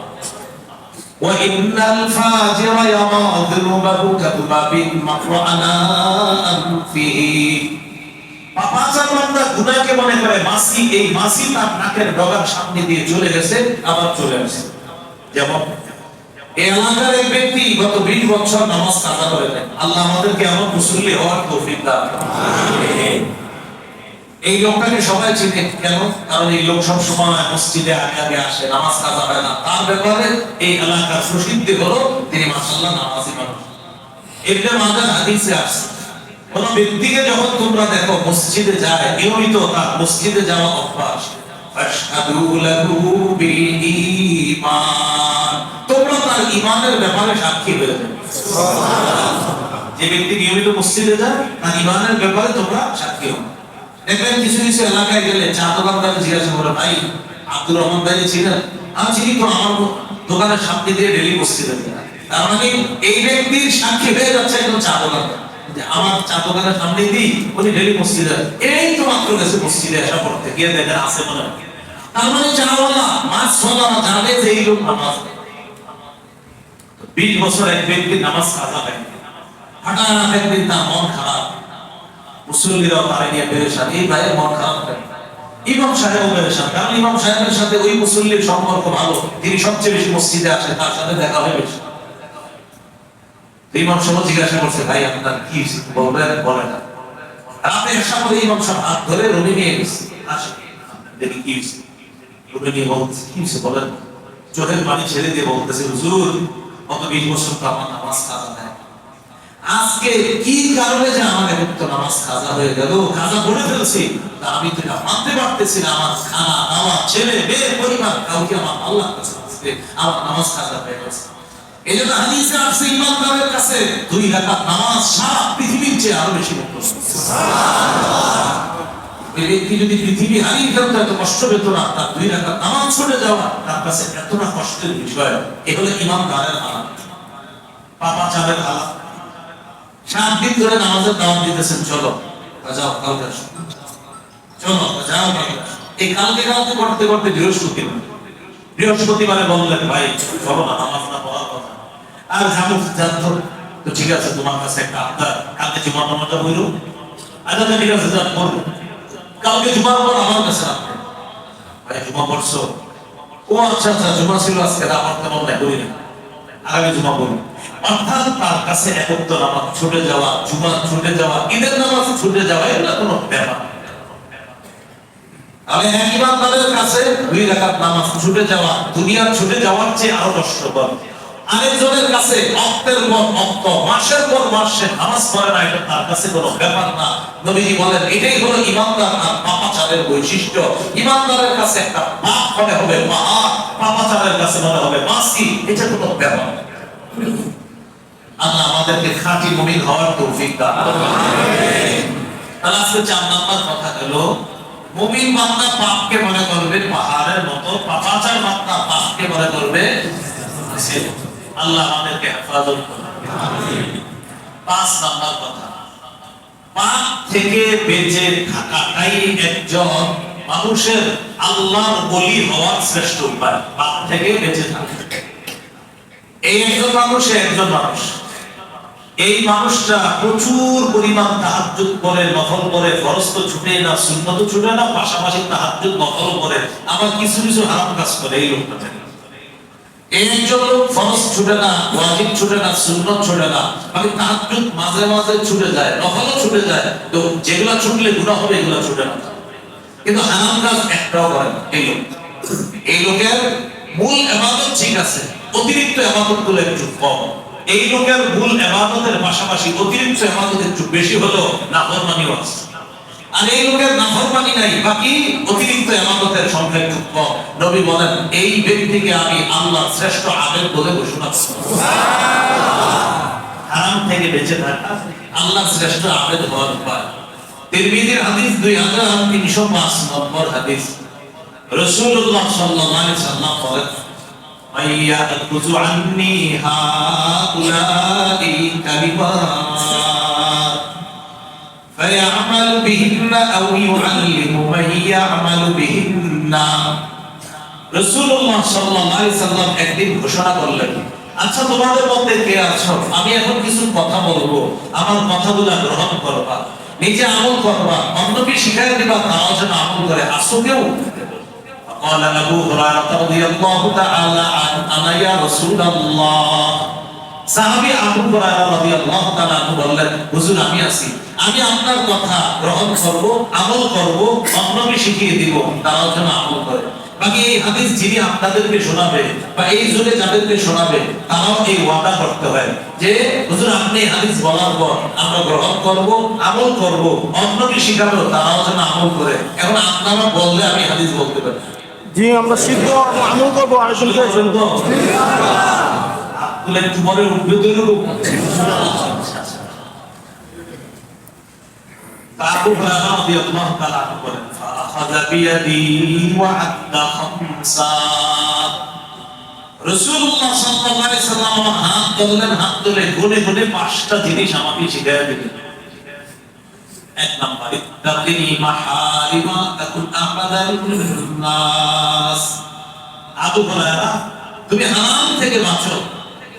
ওয়া ইন্নাল ফাজিরা ইয়ারা যুনুবাহু কাতুবাবিন মাকরানা আনফিহি। পাপাচার বান্দা গুনাহকে মনে করে মাছি, এই মাছি তার নাকের ডগার সামনে দিয়ে চলে গেছে, আবার চলে আসছে। যেমন এই এলাকার এক ব্যক্তি গত 20 বছর নামাজ কাজা করে দেন, আল্লাহ আমাদেরকে এমন মুসল্লি হওয়ার তৌফিক দান করুন। এই লোকটাকে সবাই চিনে, কেন? কারণ এই লোক সব সময় মসজিদে আগে আগে আসে, নামাজ কাজা হয় না। তার ব্যাপারে এই এলাকার প্রসিদ্ধি হলো তিনি মাশাআল্লাহ নামাজি মানুষ। ইবনে মাজাহ হাদিসে আছে, কোন ব্যক্তিকে যখন তোমরা দেখো মসজিদে যায়, নিয়মিত তার মসজিদে যাওয়া অভ্যাস, ফাশহাদু লাহু বিল ঈমান, তোমরা তার ঈমানের ব্যাপারে সাক্ষী হয়ে যাবে। সুবহানাল্লাহ। যে ব্যক্তি নিয়মিত মসজিদে যায় তার ঈমানের ব্যাপারে তোমরা সাক্ষী হও। দেখবেন কিছু কিছু এলাকায় গেলে চা দোকানদার জিজ্ঞাসা করে, ভাই আব্দুর রহমান ভাই ছিলেন? আমি চিনি তো, আমার দোকানের সামনে দিয়ে ডেইলি মসজিদে যায়। তার মানে এই ব্যক্তির সাক্ষী হয়ে যাচ্ছে একজন চা দোকানদার, আমার চা দোকানের সামনে দিই উনি ডেইলি মসজিদে, এই তো মাত্র গেছে মসজিদে আসা পড়তে গিয়ে দেখেন আছে মনে হয়। তার মানে চাওয়ালা মাছওয়ালা জানে যে এই লোক নামাজ। 20 বছর এক ব্যক্তি নামাজ কাজা হয়, হঠাৎ একদিন তার মন খারাপ, মুসল্লিরাও তারে নিয়ে পেরেশান, এই ভাইয়ের মন খারাপ কেন? ইমাম সাহেবও পেরেশান, কারণ ইমাম সাহেবের সাথে ওই মুসল্লির সম্পর্ক ভালো, তিনি সবচেয়ে বেশি মসজিদে আসে, তার সাথে দেখা হয় বেশি। ইমাম সাহেব জিজ্ঞাসা করছে, ভাই আপনার কি বলবেন? বলে না। রাতে এসা করে ইমাম সাহেব হাত ধরে রুমে নিয়ে গেছে, আসে দেখি কি হয়েছে। রুমে নিয়ে বলতেছে, কি হয়েছে বলেন? চোখের পানি ছেড়ে দিয়ে বলতেছে, হুজুর গত 20 বছর তো আমার নামাজ কাজা নেয়, আজকে কি কারণে যে আমার এত নামাজ কাজা হয়ে গেল, কাজা করে ফেলছি, তা আমি তো এটা মানতে পারতেছি না। আমার খানা দাওয়া, ছেলে মেয়ে, পরিবার কাউকে আমার আল্লাহর কাছে আজকে আমার নামাজ কাজা হয়ে গেছে। এই জন্য হাদিসে আসছে ইমানদারের কাছে 2 রাকাত নামাজ সারা পৃথিবীর চেয়ে আরো বেশি মূল্য। সুবহানাল্লাহ। এই ব্যক্তি যদি পৃথিবী হারিয়ে ফেলতো এত কষ্ট পেত না, তার 2 রাকাত নামাজ ছুটে যাওয়া তার কাছে এত না কষ্টের বিষয়। এ হলো ইমানদারের হালাত, পাপাচারের হালাত। 7 দিন ধরে নামাজের দাওয়াত দিতেছেন, চলো যাও কালকে আসো, চলো যাও কালকে আসো। এই কালকে কালকে করতে করতে বৃহস্পতিবারে বললেন, ভাই চলো না, নামাজ না পড়ার কথা। আর জানো তো ঠিক আছে, তোমার কাছে একটা আবদার, কালকে জুমার নামাজটা বইলো। আচ্ছা ঠিক আছে, যান পড়বো। কালকে জুমার পর আমার কাছে আসবে, ভাই জুমা পড়ছো? ও আচ্ছা আচ্ছা, জুমা ছিল আজকে, আমার তেমন নাই, বলি না, আগামী জুমা বলি। অর্থাৎ তার কাছে একত্র নামাজ ছুটে যাওয়া, জুমা ছুটে যাওয়া, ঈদের নামাজ ছুটে যাওয়া, এটা কোনো ব্যাপার। আমি এক ইমানদারের কাছে 2 রাকাত নামাজ ছুটে যাওয়া দুনিয়ার ছুটে যাওয়ার চেয়ে আরো কষ্টকর। আরেকজনের কাছে অক্তের পর অক্ত, মাসের পর মাস সে নামাজ পড়ে না, এটা তার কাছে কোনো ব্যাপার না। নবীজি বলেন এটাই হলো ইমানদার আর পাপাচারের বৈশিষ্ট্য। ইমানদারের কাছে একটা পাপ মনে হবে পাহাড়, পাপাচারের কাছে মনে হবে মাছি, এটা কোনো ব্যাপার না। আল্লাহ আমাদেরকে খাঁটি মুমিন হওয়ার তৌফিক দান করুন। তাহলে আজকে 4 নাম্বার কথা হলো, মুমিন বান্দা পাপকে মনে করবে পাহাড়ের মতো, পাপাচার বান্দা পাপকে মনে করবে। আল্লাহ আমাদেরকে হেফাজত করুন। 5 নাম্বার কথা, পাপ থেকে বেঁচে থাকাটাই একজন মানুষের আল্লাহর ওলি হওয়ার শ্রেষ্ঠ উপায়। পাপ থেকে বেঁচে থাকা, এই একজন মানুষ এই মানুষটা প্রচুর পরিমাণ তাহাজ্জুদ করে, নফল করে, ফরজ তো ছুটে না, সুন্নত ছুটে না, পাশাপাশি তাহাজ্জুদ নফল করে, আবার কিছু কিছু হারাম কাজ করে। এই লোকটা থেকে এই একজন লোক ফরজ ছুটে না, ওয়াজিব ছুটে না, সুন্নত ছুটে না, মানে তাহাজ্জুদ মাঝে মাঝে ছুটে যায়, নফলও ছুটে যায়, তো যেগুলা ছুটলে গুনাহ হবে এগুলা ছুটে না, কিন্তু হারাম কাজ একটাও করে না। এই লোকের মূল ইবাদত ঠিক আছে, অতিরিক্ত ইবাদত গুলো একটু কম। এই লোকের মূল ইবাদতের পাশাপাশি অতিরিক্ত ইবাদত একটু বেশি হলো, নাফরমানিও আছে। আর এই লোকের নাফরমানি নাই, বাকি অতিরিক্ত ইবাদতের সংখ্যা একটু কম। নবী বলেন, এই ব্যক্তিকে আমি আল্লাহর শ্রেষ্ঠ আবেদ বলে ঘোষণা করি। হারাম থেকে বেঁচে থাকা আল্লাহর শ্রেষ্ঠ আবেদ হওয়ার উপায়। তিরমিজির হাদিস 2305 নম্বর হাদিস, রাসূলুল্লাহ সাল্লাল্লাহু আলাইহি ওয়াসাল্লাম বলেন, মাইয়াকুযু আন্নী হাউলাই কালিমাত ফায়ামালু বিহিন্না আও ইউআল্লিমু মান ইয়ামালু বিহিন্না। রাসূলুল্লাহ সাল্লাল্লাহু আলাইহি ওয়াসাল্লাম একদিন ঘোষণা করলেন, আচ্ছা তোমাদের মধ্যে কে আছো, আমি এখন কিছু কথা বলবো, আমার কথাগুলো গ্রহণ করবা, নিজে আমল করবা, অন্যকে শিখাই দিবা, তারাও যেন আমল করে। আসো কেউ? قال أبو هريرة رضي الله تعالى عنه أنا يا رسول الله। সাহাবী আবু হুরায়রা রাদিয়াল্লাহু তাআলা আনহু বললেন, হুজুর আমি আছি, আমি আপনার কথা গ্রহণ করব, আমল করব, অন্যকে শিখিয়ে দিব, তারাও যেন আমল করে। বাকি এই হাদিস যিনি আপনাদেরকে শোনাবে বা এই যুগে যাদেরকে শোনাবে, তারাও এই ওয়াদা করতে হয় যে হুজুর আপনি হাদিস বলার পর আমরা গ্রহণ করব, আমল করব, অন্যকে শিখাবো, তারাও যেন আমল করে। এখন আপনারা বললে আমি হাদিস বলতে পারি। জি, আমরা শিখবো, আমল করবো, আরেকজনকে শুনবো। তুলে একটু পরে উঠবে তো এরকম। আবু হুরায়রা রাদিয়াল্লাহু তাআলা আনহু বলেন, ফাআখাযা বিয়াদি ওয়া আদ্দা খামসা। রাসূলুল্লাহ সাল্লাল্লাহু আলাইহি ওয়াসাল্লাম আমার হাত ধরলেন, হাত ধরে গুনে গুনে 5টা জিনিস আমাকে শিখিয়ে দিলেন। 1 নাম্বার, ইত্তাকিনি মাহারিমা তাকুন আবাদাল নাস। আবু হুরায়রা, তুমি হারাম থেকে বাঁচো,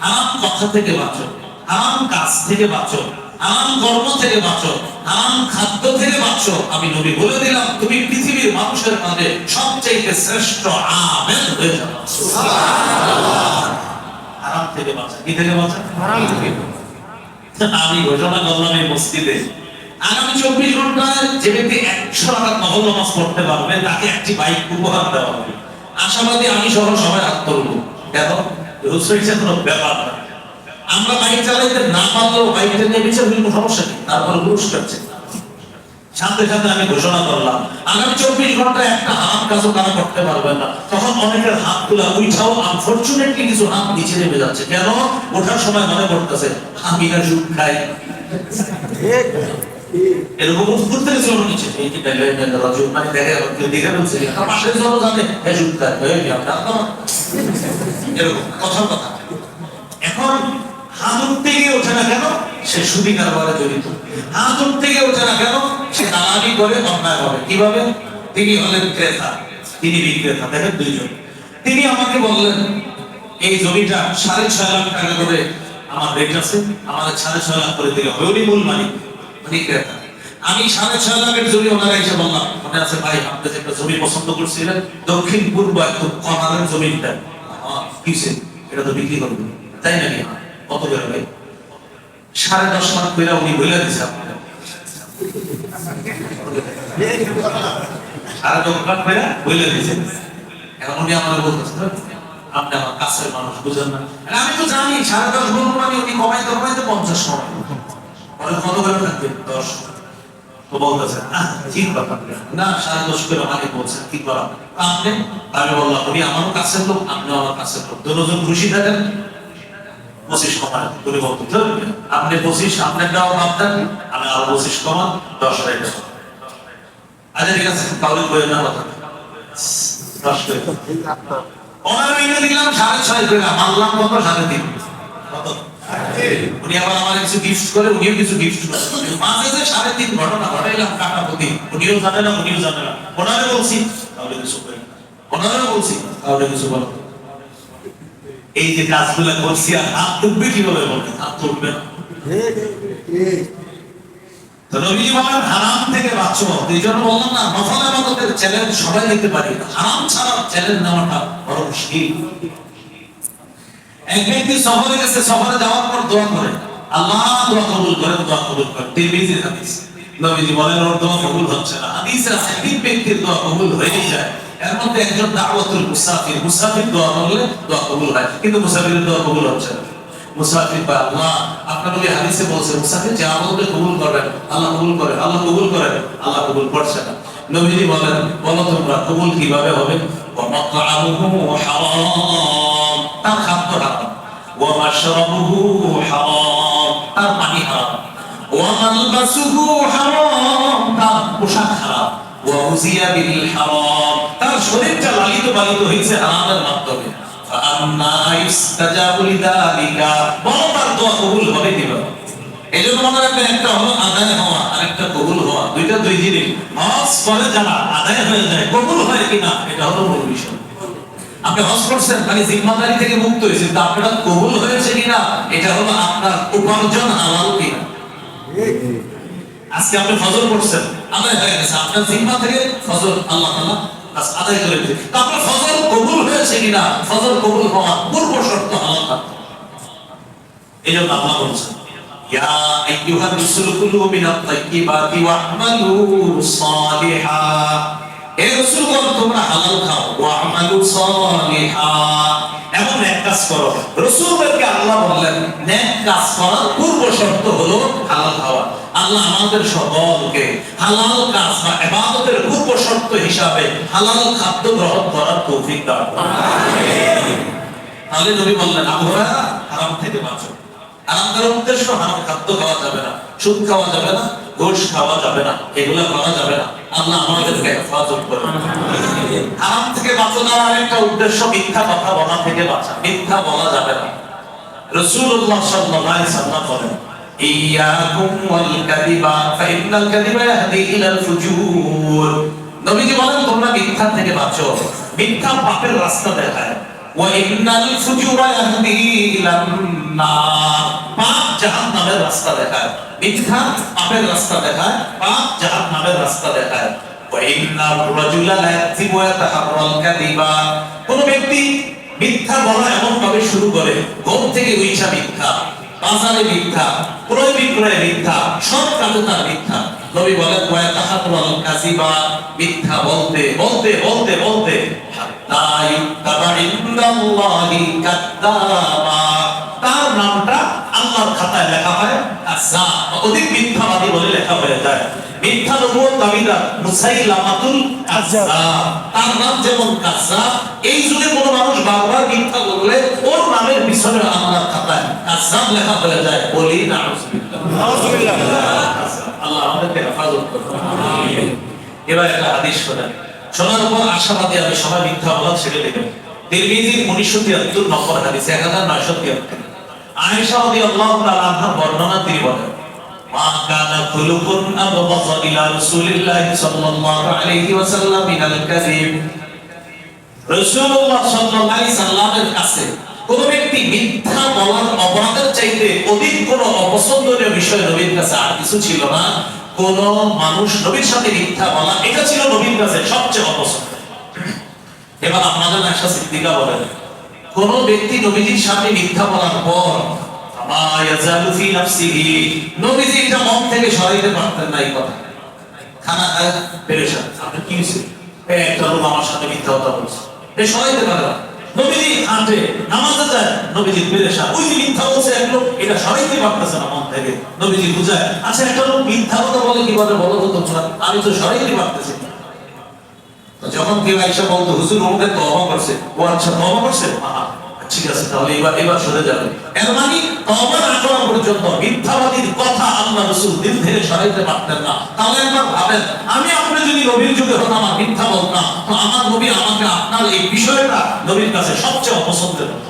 হারাম কথা থেকে বাঁচো, হারাম কাজ থেকে বাঁচো, হারাম কর্ম থেকে বাঁচো, হারাম খাদ্য থেকে বাঁচো। আমি নবী বলে দিলাম, তুমি পৃথিবীর মানুষের মাঝে সবচেয়ে শ্রেষ্ঠ আবেদ হয়ে যাবে। সুবহানাল্লাহ। হারাম থেকে বাঁচা, কি থেকে বাঁচা? হারাম থেকে। আমি ঘোষণা করলাম এই মসজিদে, আগামী 24 ঘন্টায় যে ব্যক্তি 100 রাকাত নফল নামাজ পড়তে পারবে, তাকে একটি বাইক উপহার দেওয়া হবে। আশাবাদী আমি সহ সবাই হাত তুলবো। কেন? রুসুইছে কোনো ব্যাপার না। আমরা বাইক চালাইতে না পারলেও বাইকটা নিয়ে বিচার কোনো সমস্যা নেই, তারপর পুরস্কার চাই। সাথে সাথে আমি ঘোষণা করলাম, আগামী 24 ঘন্টায় একটা হাত কাজও তারা করতে পারবে না। তখন অনেকের হাত তোলা উঠাও, আনফরচুনেটলি কিছু হাত নিচে নেমে যাচ্ছে। কেন? ওঠার সময় মনে পড়তেছে আমি না সুদ খাই, এরকম করতে গেছিল নিচে। এই যে মানে দেখে দেখে বলছে পাশের জন জানে সুদ খায়, এরকম কথার কথা। এখন হাত উঠতে গিয়ে ওঠে না কেন? সে সুদি কারবারে জড়িত। হাত উঠতে গিয়ে ওঠে না কেন? সে দালালি করে অন্যায় হবে। কিভাবে? তিনি হলেন ক্রেতা, তিনি বিক্রেতা। দেখেন দুইজন। তিনি আমাকে বললেন, এই জমিটা 6.5 লাখ টাকা করে আমার রেট আছে, আমাদের 6.5 লাখ করে দিলে হবে। উনি মূল মালিক, উনি ক্রেতা। আমি 6.5 লাখের জমি ওনারা এসে বললাম, মনে আছে ভাই আপনি যে একটা জমি পছন্দ করছিলেন দক্ষিণ পূর্ব একদম কর্নারের জমিটা, কিসে এটা তো বিক্রি করবেন, তাই নাকি? কত করে ভাই? 10.5 লাখ করে উনি বলে দিয়েছে আপনাকে। 10.5 লাখ করে বলে দিয়েছে। এখন উনি আমাদের বলতেছে আপনি আমার কাছের মানুষ, বুঝেন না? আমি তো জানি 10.5 বলবো মানে উনি কমাইতে কমাইতে 50 সময় পরে কত করে থাকবে? 10। তো বলতেছে ঠিক কথা না, 10.5 করে আমাকে বলছেন কি করা আপনি? আমি বললাম উনি আমারও কাছের লোক, আপনি আমার কাছের লোক, দুজন খুশি থাকেন। 25 কমান তুমি বলতে আপনি 25 আপনার দেওয়া মাপ দেন, আমি আরো 25 কমান 10,000 টাকা। আচ্ছা ঠিক আছে, তাহলে বই না কথা 10 টাকা ওনার মিলে দিলাম 6.5 টাকা, মানলাম কত 3.5 কত। উনি আবার আমার কিছু গিফট করে, উনিও কিছু গিফট করে, মাঝে যে 3.5 ঘটনা ঘটাইলাম কাটাকুটি, উনিও জানে না উনিও জানে না। ওনারে বলছি তাহলে কিছু করি, ওনারে বলছি তাহলে কিছু বলো। এই যে কাজগুলো করছি আর হাত তুলবে কিভাবে বলবেন? হাত তুলবে না। তো নবীজি বলেন হারাম থেকে বাঁচো। এই জন্য বললাম না, নফল ইবাদতের চ্যালেঞ্জ সবাই নিতে পারি না, হারাম ছাড়া চ্যালেঞ্জ নেওয়াটা বড় মুশকিল। এক ব্যক্তি সফরে গেছে, সফরে যাওয়ার পর দোয়া করে, আল্লাহ দোয়া কবুল করে, দোয়া কবুল করে। তিরমিজির হাদিস, নবীজি বলেন ওর দোয়া কবুল হচ্ছে না। হাদিসে আছে তিন ব্যক্তির দোয়া কবুল হয়ে যায়, এর মধ্যে একজন দাওয়াতুল মুসাফির, মুসাফির দোয়া করলে দোয়া কবুল হয়, কিন্তু মুসাফিরের দোয়া কবুল হচ্ছে না। মুসাফির বা আল্লাহ আপনার নবী হাদিসে বলছে মুসাফির যে আমলকে কবুল করবেন, আল্লাহ কবুল করে, আল্লাহ কবুল করেন, আল্লাহ কবুল করছে না। নবীজি বলেন বলো তোমরা কবুল কিভাবে হবে? ওয়া মাতআমুহু হারাম, তার খাদ্য হারাম, ওয়া মাশরাবুহু হারাম, তার পানি হারাম, ওয়া মালবাসুহু হারাম, তার পোশাক হারাম, ওয়া উযিয়া বিল হারাম, তার শরীরটা লালিত পালিত হয়েছে হারামের মাধ্যমে। ফাআন্না ইস্তাজাবু লিযালিকা, বলো তার দোয়া কবুল হবে কিভাবে? এই জন্য মনে রাখবেন, একটা হলো আদায় হওয়া আর একটা কবুল হওয়া, দুইটা দুই জিনিস। হজ করে যারা আদায় হয়ে যায়, কবুল হয় কিনা এটা হলো মূল বিষয়। আপনি হজ করছেন মানে জিম্মাদারি থেকে মুক্ত হয়েছেন, তা আপনার কবুল হয়েছে কিনা এটা হলো আপনার উপার্জন হালাল কিনা। আজকে আপনি ফজর করছেন, আদায় হয়ে গেছে, আপনার জিম্মা থেকে ফজর আল্লাহ তাআলা আদায় করে দিয়েছে, তা আপনার ফজর কবুল হয়েছে কিনা, ফজর কবুল হওয়া পূর্ব শর্ত হালাল থাকতে। এই জন্য আল্লাহ বলছেন ইয়া আইয়ুহার রাসূল কুলু মিনাত তাইয়্যিবাতি ওয়া'মালু সালিহা, হে রাসূল তোমরা হালাল খাও, ওয়া'মালু সালিহা, এবং নেক কাজ করো। রাসূলকে আল্লাহ বললেন নেক কাজ করার পূর্ব শর্ত হলো হালাল খাওয়া। আল্লাহ আমাদের সকলকে হালাল কাজ বা ইবাদতের পূর্ব শর্ত হিসাবে হালাল খাদ্য গ্রহণ করার তৌফিক দান করুন। আমিন। তাহলে নবী বললেন আবু হুরায়রা হারাম থেকে বাঁচো। হারাম করার উদ্দেশ্য হারাম খাদ্য খাওয়া যাবে না, সুদ খাওয়া যাবে না, ঘুষ খাওয়া যাবে না, এগুলো করা যাবে না। আল্লাহ আমাদেরকে হেফাজত করুন। হারাম থেকে বাঁচানোর আরেকটা উদ্দেশ্য মিথ্যা কথা বলা থেকে বাঁচা। মিথ্যা বলা যাবে না। রাসূলুল্লাহ সাল্লাল্লাহু আলাইহি ওয়াসাল্লাম বলেন ইয়াকুম ওয়াল কাযিবা ফাইন্নাল কাযিবা ইয়াহদি ইলাল ফুজুর। নবীজি বলেন তোমরা মিথ্যা থেকে বাঁচো, মিথ্যা পাপের রাস্তা দেখায়। ওয়া ইন্নাল ফুজুরা ইয়াহদি ইলান নার, পাপ জাহান্নামের রাস্তা দেখায়। মিথ্যা পাপের রাস্তা দেখায়, পাপ জাহান্নামের রাস্তা দেখায়। ওয়া ইন্নার রাজুলা লা ইয়াকযিবু ওয়া ইয়াতাহাররাল কাযিবা, কোন ব্যক্তি মিথ্যা বলা এমন ভাবে শুরু করে, ঘুম থেকে উঠা মিথ্যা, বাজারে মিথ্যা, ক্রয় বিক্রয়ে মিথ্যা, সব কাজে তার মিথ্যা। নবী বলেন ওয়া ইয়াতাহাররাল কাযিবা, মিথ্যা বলতে বলতে বলতে বলতে হাত্তা ইউক্তাবা ইনদাল্লাহি কাযযাবা, তার নামটা আল্লাহর খাতায় লেখা হয় কাযযাব, অধিক মিথ্যাবাদী বলে লেখা হয়ে যায়। মিথ্যা নবুয়ত দাবিদার মুসাইলামাতুল কাযযাব, তার নাম যেমন কাযযাব। এই যুগে কোন মানুষ বারবার মিথ্যা বললে ওর নামের পিছনে আল্লাহর খাতায় কাযযাব লেখা হয়ে যায়। বলি নাউযুবিল্লাহ, নাউযুবিল্লাহ। আল্লাহ আমাদেরকে হেফাজত করুন। আমিন। এবার একটা হাদিস শোনেন, শোনার পর আশাবাদী আমি সবাই মিথ্যা বলা ছেড়ে দেব। তিরমিজির 1973 নম্বর হাদিস, 1973। আয়েশা রাদিয়াল্লাহু তাআলা আনহা বর্ণনা, তিনি বলেন মা কানা খুলুকুন আবগাযা ইলা রাসূলিল্লাহ সাল্লাল্লাহু আলাইহি ওয়াসাল্লাম মিনাল কাযিব। রাসূলুল্লাহ সাল্লাল্লাহু আলাইহি সাল্লামের কাছে কোন ব্যক্তি মিথ্যা বলার অপরাধের চাইতে অধিক কোন অপছন্দনীয় বিষয় নবীর কাছে আর কিছু ছিল না। কোন মানুষ নবীর সাথে মিথ্যা বলা, এটা ছিল নবীর কাছে সবচেয়ে অপছন্দ। এবার আপনাদের আয়েশা সিদ্দিকা বলেন কোন ব্যক্তি নবীজির সাথে মিথ্যা বলার পর মা ইয়াজালু ফি নাফসিহি, নবীজি এটা মন থেকে সরাইতে পারতেন না। এই কথা খানা খায় পেরেশান, আপনি কি হইছে একটা লোক আমার সাথে মিথ্যা কথা বলছে, এ সরাইতে পারে না। নবীজি হাঁটে নামাজে যায়, নবীজি পেরেশান, ওই যে মিথ্যা বলছে এক লোক, এটা সরাইতে পারতেছে না মন থেকে। নবীজি বুঝায় আচ্ছা একটা লোক মিথ্যা কথা বলে কি বলে বলো তো তোমরা, আমি তো সরাইতে পারতেছি না। যখন কেউ আয়েশা বলতো হুজুর ওকে তওবা করছে, ও আচ্ছা তওবা করছে, ঠিক আছে, তাহলে এবার সরে যাবে। এর মানে তওবা না করা পর্যন্ত মিথ্যাবাদীর কথা আল্লাহ রাসূল দিল থেকে সরাইতে পারতেন না। তাহলে একবার ভাবেন, আমি আপনি যদি নবীর যুগে হতাম আর মিথ্যা বলতাম, তো আমার নবী আমাকে আপনার এই বিষয়টা নবীর কাছে সবচেয়ে অপছন্দের হতো।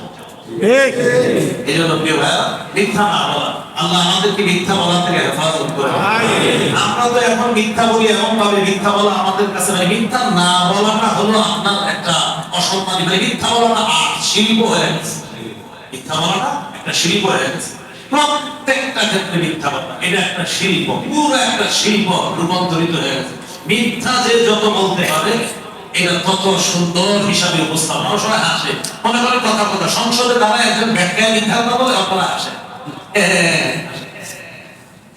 ঠিক। এই জন্য প্রিয় ভাইয়া, মিথ্যা না বলা, আল্লাহ আমাদেরকে মিথ্যা বলা থেকে হেফাজত করে। আমরা তো এখন মিথ্যা বলি এমন ভাবে, মিথ্যা বলা আমাদের কাছে মানে মিথ্যা না বলাটা হলো আপনার একটা অসম্মানী, মানে মিথ্যা বলাটা শিল্প হয়ে গেছে। মিথ্যা বলাটা একটা শিল্প হয়ে গেছে। প্রত্যেকটা ক্ষেত্রে মিথ্যা বলা এটা একটা শিল্প, পুরো একটা শিল্প রূপান্তরিত হয়ে গেছে। মিথ্যা যে যত বলতে পারে এটা তত সুন্দর হিসাবে উপস্থাপন। আমার সবাই হাসে, মনে করে কথা সংসদে দাঁড়ায় একজন ব্যাখ্যায় মিথ্যা কথা বলে, আপনারা হাসে।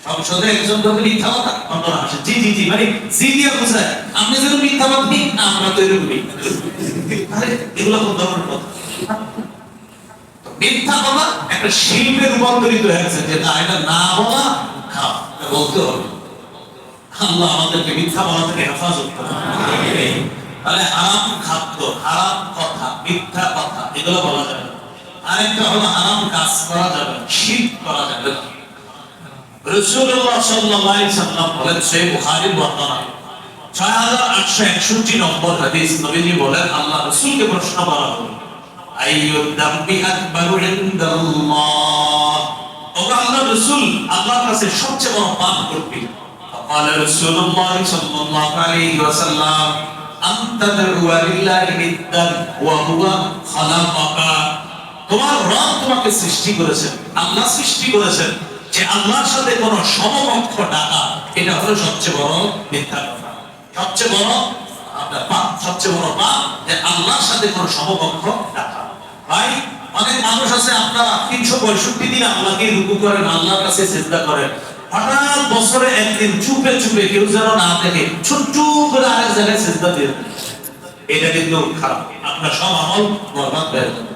সংসদে একজন যদি মিথ্যা কথা, আপনারা হাসে। জি জি জি, মানে জি দিয়ে বোঝায় আপনি যেন মিথ্যাবাদী, আমরা তো এরকমই। আরে এগুলো কোন ধরনের কথা? মিথ্যা বলা একটা শিল্পে রূপান্তরিত হয়ে গেছে, যে না এটা না বলা খাও, বলতে হবে। আল্লাহ আমাদেরকে মিথ্যা বলা থেকে হেফাজত করুন। তাহলে হারাম খাদ্য, হারাম কথা, মিথ্যা কথা এগুলো বলা যাবে না। আরেকটা হলো হারাম কাজ করা যাবে, শিরক করা যাবে না। রাসূলুল্লাহ সাল্লাল্লাহু আলাইহি ওয়াসাল্লাম বলেন, সহিহ বুখারীর বর্ণনা 6861 নম্বর হাদিস, নবীজি বলেন, আল্লাহ রাসূলকে প্রশ্ন করা হলো, আইয়ুদ দামবি আকবারু ইনদাল্লাহ, ও আল্লাহর রাসূল, আল্লাহর কাছে সবচেয়ে বড় পাপ কোনটি? قال رسول الله صلى الله عليه وسلم أنت تدعو لله ندا وهو خلقك, তোমার রব তোমাকে সৃষ্টি করেছেন, আল্লাহ সৃষ্টি করেছেন, যে আল্লাহর সাথে কোনো সমকক্ষ ডাকা, এটা হলো সবচেয়ে বড় মিথ্যা কথা, সবচেয়ে বড় আপনার পাপ, সবচেয়ে বড় পাপ যে আল্লাহর সাথে কোনো সমকক্ষ ডাকা। ভাই অনেক মানুষ আছে আপনারা 365 দিন আল্লাহকে রুকু করেন, আল্লাহর কাছে সিজদা করেন, হঠাৎ বছরে একদিন চুপে চুপে কেউ যেন না দেখে ছোট্ট করে আরেক জায়গায় সিজদা দিয়ে দেন। এটা কিন্তু খারাপ, আপনার সব আমল বরবাদ হয়ে যাবে।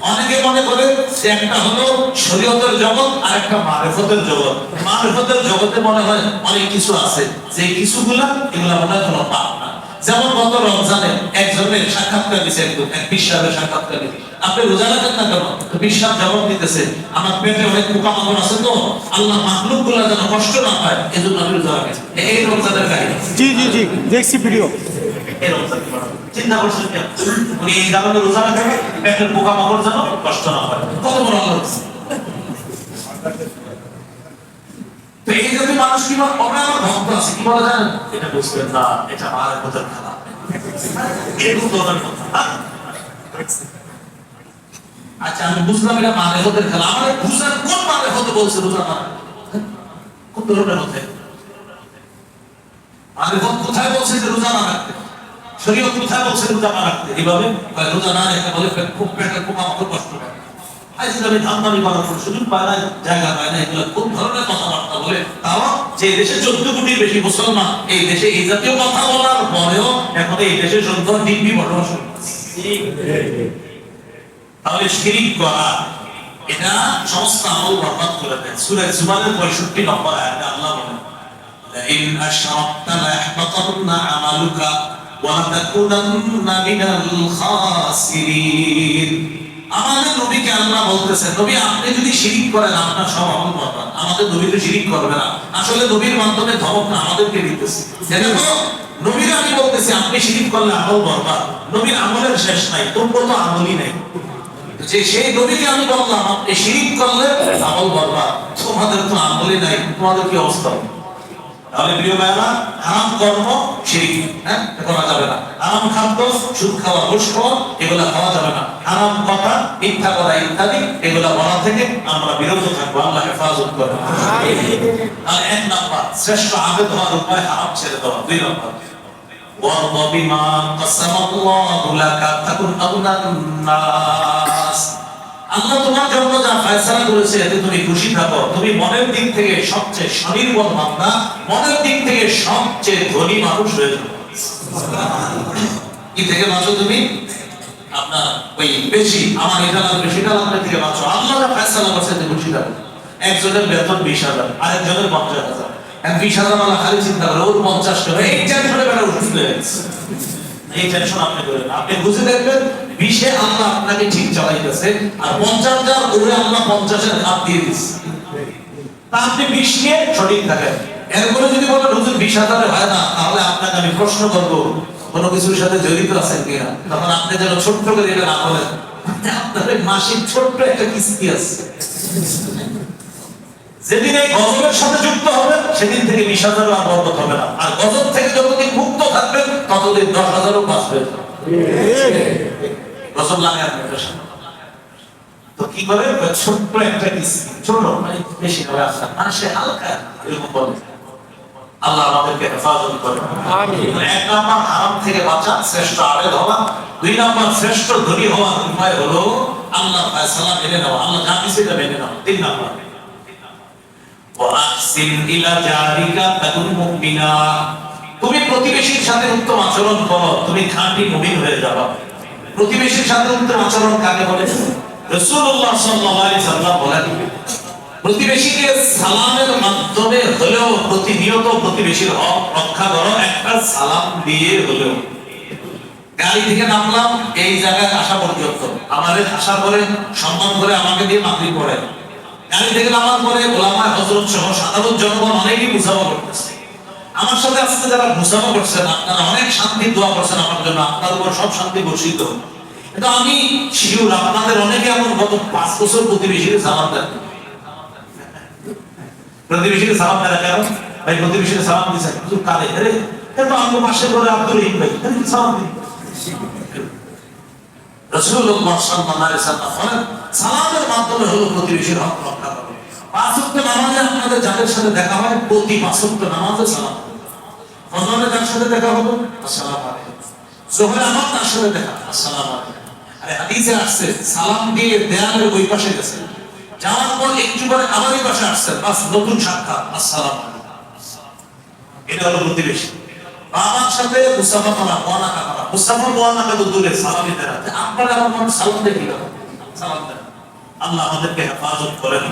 অনেকে মনে করে যে একটা হলো শরীয়তের জগৎ আর একটা মারিফতের জগৎ। মারিফতের জগতে মনে হয় অনেক কিছু আছে, যে কিছুগুলা এগুলা মনে হয় কোনো পাপ না। যেমন গত রমজানে একজনের সাক্ষাৎকার দিছে, এক বিশ্বাসের সাক্ষাৎকার দিছে, আপনি রোজা রাখেন না কেন? বিশ্বাস জবাব দিতেছে, আমার পেটে অনেক পোকামাকড় আছে, তো আল্লাহ মাখলুক গুলা যেন কষ্ট না পায়, এই জন্য আমি রোজা রাখি। এই রমজানের কাহিনী। জি জি জি, দেখছি ভিডিও। এই রমজান চিন্তা করছেন কেন? উনি এই কারণে রোজা রাখেন, পেটের পোকামাকড় যেন কষ্ট না পায়। কত বড় আল্লাহ। তো এই যদি মানুষ কি বলে, আমার ভক্ত আছে, কি বলা জানেন? এটা বুঝবেন না, এটা মারের মতো খেলা, এরকম ধরনের কথা। আচ্ছা আমি বুঝলাম এটা মানে হতে খেলা, আমার বুঝলেন কোন মানে হতে বলছে রোজা না? কোন ধরনের হতে? মানে কোথায় বলছে যে রোজা না রাখতে? শরীয়ত কোথায় বলছে রোজা না রাখতে? এইভাবে রোজা না রেখে বলে খুব পেটের পোকামাকড় কষ্ট পায়। আজকে আমি ধান্দামি করার সুযোগ পায় না, জায়গা পায় না, এগুলো কোন ধরনের কথাবার্তা বলে? তাও যে দেশে 14 কোটির বেশি মুসলমান, এই দেশে এই জাতীয় কথা বলার পরেও এখন এই দেশে সন্তান দিব্যি বসবাস করছে। তাহলে শিরিক করা এটা সমস্ত আমল বরবাদ করে দেয়। সূরা জুমারের 65 নম্বর আয়াতে আল্লাহ বলেন, ইন আশরাকতা লাহবাতান্না আমালুকা ওয়া লাতাকুনান্না মিনাল খাসিরিন। আমাদের নবীকে আল্লাহ বলতেছেন, নবী আপনি যদি শিরিক করেন আপনার সব আমল বরবাদ। আমাদের নবী তো শিরিক করবে না, আসলে নবীর মাধ্যমে ধমক না আমাদেরকে দিতেছে। দেখো নবীর আমি বলতেছি আপনি শিরিক করলে আমল বরবাদ, নবীর আমলের শেষ নাই, তোর তো আমলই নাই। যে সেই নবীকে আমি বললাম আপনি শিরিক করলে আমল বরবাদ, তোমাদের তো আমলই নাই, তোমাদের কি অবস্থা? তাহলে প্রিয় ভাইরা, হারাম কর্ম শিরিক করা যাবে না। হারাম খাদ্য, সুদ খাওয়া, ঘুষ খাওয়া এগুলা খাওয়া যাবে না। হারাম কথা, মিথ্যা কথা ইত্যাদি এগুলা বলা থেকে আমরা বিরত থাকবো, আল্লাহ হেফাজত করবে। আর এক নাম্বার শ্রেষ্ঠ আবেদ হওয়ার উপায় হারাম ছেড়ে দেওয়া। 2 নম্বর ওয়ারদা বিমা কাসামাল্লাহু লাকা তাকুন আগুনান নাস। আল্লাহ তোমার জন্য যা ফয়সালা করেছে এতে তুমি খুশি থাকো। তুমি মনের দিক থেকে সবচেয়ে স্বনির্ভর বান্দা, মনের দিক থেকে সবচেয়ে ধনী মানুষ হয়ে যাবে। কি থেকে বাঁচো তুমি? আপনার ওই বেশি, আমার এটা লাগবে সেটা লাগবে থেকে বাঁচো। আল্লাহ যা ফয়সালা করেছে এতে খুশি থাকো। একজনের বেতন 20,000, আরেকজনের 50,000। 20,000 ওয়ালা খালি চিন্তা করে ওর 50 টাকা, এই টেনশনে বেড়ে অসুস্থ হয়ে গেছে। এই টেনশন আপনি করেন, আপনি বুঝে দেখবেন 20-এ আল্লাহ আপনাকে ঠিক চালাইতেছে, আর 50,000 উপরে আল্লাহ 50-এর হাত দিয়ে দিচ্ছে। তা আপনি 20 নিয়ে সঠিক থাকেন। এরপরে যদি বলেন হুজুর 20,000 হয় না, তাহলে আপনাকে আমি প্রশ্ন করব কোনো কিছুর সাথে জড়িত আছেন কিনা। তখন আপনি যেন ছোট্ট করে এটা না বলেন, আপনার মাসিক ছোট্ট একটা কিস্তি আছে। যেদিন এই গজবের সাথে যুক্ত হবেন সেদিন থেকে 20,000 আর বরকত হবে না, আর গজব থেকে যতদিন মুক্ত থাকবেন ততদিন 10,000ও বাঁচবে। গজব লাগে আপনার সাথে তো কি করে ছোট্ট একটা কিস্তি, ছোট মানে বেশি হবে আপনার মানুষে হালকা এরকম বলে। আল্লাহ আমাদেরকে হেফাজত করে। আমিন। 1 নাম্বার হারাম থেকে বাঁচা, শ্রেষ্ঠ আবেদ হওয়া। 2 নাম্বার শ্রেষ্ঠ ধনী হওয়ার উপায় হলো আল্লাহর ফয়সালা মেনে নেওয়া, আল্লাহ যা দিয়েছে এটা মেনে নেওয়া। 3 নাম্বার ওয়াহসিন ইলা জারিকা তাকুন মুমিনা, তুমি প্রতিবেশীর সাথে উত্তম আচরণ করো, তুমি খাঁটি মুমিন হয়ে যাবে। প্রতিবেশীর সাথে উত্তম আচরণ কাকে বলে? রাসূলুল্লাহ সাল্লাল্লাহু আলাইহি সাল্লাম বলেন, প্রতিবেশীকে সালামের মাধ্যমে হলেও প্রতিনিয়ত প্রতিবেশীর হক রক্ষা করো, একটা সালাম দিয়ে হলেও। গাড়ি থেকে নামলাম, এই জায়গায় আসা পর্যন্ত আমাদের আসার পরে সম্মান করে আমাকে দিয়ে মাতৃ পড়ে। গাড়ি থেকে নামার পরে ওলামা হযরত সহ সাধারণ জনগণ অনেকেই মুসাফা করতেছে। আমার সাথে আজকে যারা মুসাফা করছেন, আপনারা অনেক শান্তি দোয়া করছেন আমার জন্য, আপনার উপর সব শান্তি বর্ষিত। কিন্তু আমি শিওর আপনাদের অনেকে এমন গত 5 বছর প্রতিবেশীর সালাম দেন। প্রতিবেশীকে সালাম দেন কেন ভাই? প্রতিবেশীকে সালাম দিছেন শুধু কালে আরে এত আমাদের পাশে করে আব্দুল রহিম ভাই সালাম দিন। রাসূলুল্লাহ সাল্লাল্লাহু আলাইহি ওয়াসাল্লাম বলেন, সালামের মাধ্যমে হলো প্রতিবেশীর হক রক্ষা করা। 5 ওয়াক্ত নামাজে আপনাদের যাদের সাথে দেখা হয়, প্রতি 5 ওয়াক্ত নামাজে সালাম। ফজরে যার সাথে দেখা হলো আসসালামু আলাইকুম, যোহরে আমার তার সাথে দেখা আসসালামু আলাইকুম। আরে হাদিসে আসছে সালাম দিয়ে দেয়ালের ওই পাশে গেছে, যাওয়ার পর একটু পরে আবার এই পাশে আসছে, বাস নতুন সাক্ষাৎ আসসালামু আলাইকুম। এটা হলো প্রতিবেশী। বাবার সাথে মুসাফা করা, মুআনাকা করা। মুসাফা মুআনাকা তো দূরে, সালামি দেয়া। আপনারা আমার মনে সালাম দেন কিনা? সালাম দেন। আল্লাহ আমাদেরকে হেফাজত করেন।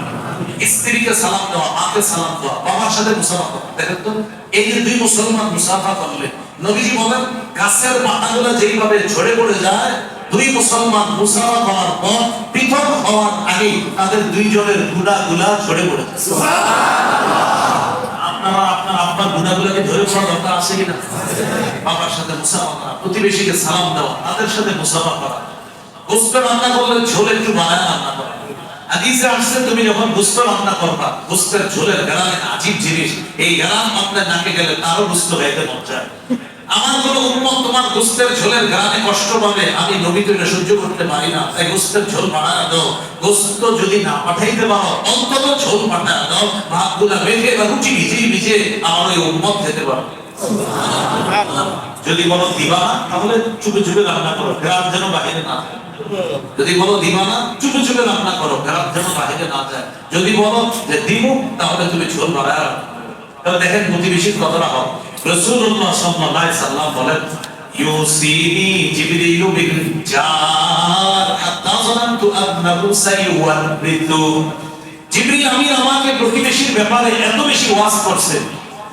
স্ত্রীকে সালাম দেওয়া, মাকে সালাম দেওয়া, বাবার সাথে মুসাফা করা। দেখেন তো এই যে 2 মুসলমান মুসাফা করলে, নবীজি বলেন গাছের পাতাগুলো যেইভাবে ঝরে পড়ে যায়, 2 মুসলমান মুসাফা করার পর পৃথক হওয়ার আগে তাদের 2 জনের গুনাহগুলো ঝরে পড়ে যায়। সুবহানাল্লাহ। আপনার আব্বার গুনাহগুলোকে ধরে পড়া দরকার আছে কিনা? বাবার সাথে মুসাফা করা, প্রতিবেশীকে সালাম দেওয়া, তাদের সাথে মুসাফা করা। গোশত রান্না করলে ঝোল একটু বাড়ায় রান্না করা। হাদিসে আসছে তুমি যখন গোশত রান্না করবা, গোশতের ঝোলের গ্রান আজীব জিনিস, এই গ্রান আপনার নাকে গেলে তারও গোশত খাইতে মন চায়। আমার কোন উম্মত তোমার গোশতের ঝোলের গ্রানে কষ্ট পাবে, আমি নবী তো এটা সহ্য করতে পারি না, তাই গোশতের ঝোল বাড়ায় দাও। গোশত যদি না পাঠাইতে পারো অন্তত ঝোল পাঠায় দাও, ভাতগুলা বেঁধে বা রুটি ভিজিয়ে ভিজিয়ে আমার ওই উম্মত খেতে পারো। যদি বলো দিবা না, তাহলে চুপে চুপে রান্না করো, গ্রাম যেন বাহিরে না যায়। যদি বলো দিবা না, চুপে চুপে রান্না করো, গ্রাম যেন বাহিরে না যায়। যদি বলো যে দিমু, তাহলে তুমি ঝোল বাড়ায় রান্না করো। তাহলে দেখেন প্রতিবেশীর কতটা হক। রাসূলুল্লাহ সাল্লাল্লাহু আলাইহি সাল্লাম বলেন, ইউসিনি জিবরিলু বিল জার হাত্তা যানানতু আন্নাহু সাইওয়ারিতু। জিবরিল আমিন আমাকে প্রতিবেশীর ব্যাপারে এত বেশি ওয়াজ করছে,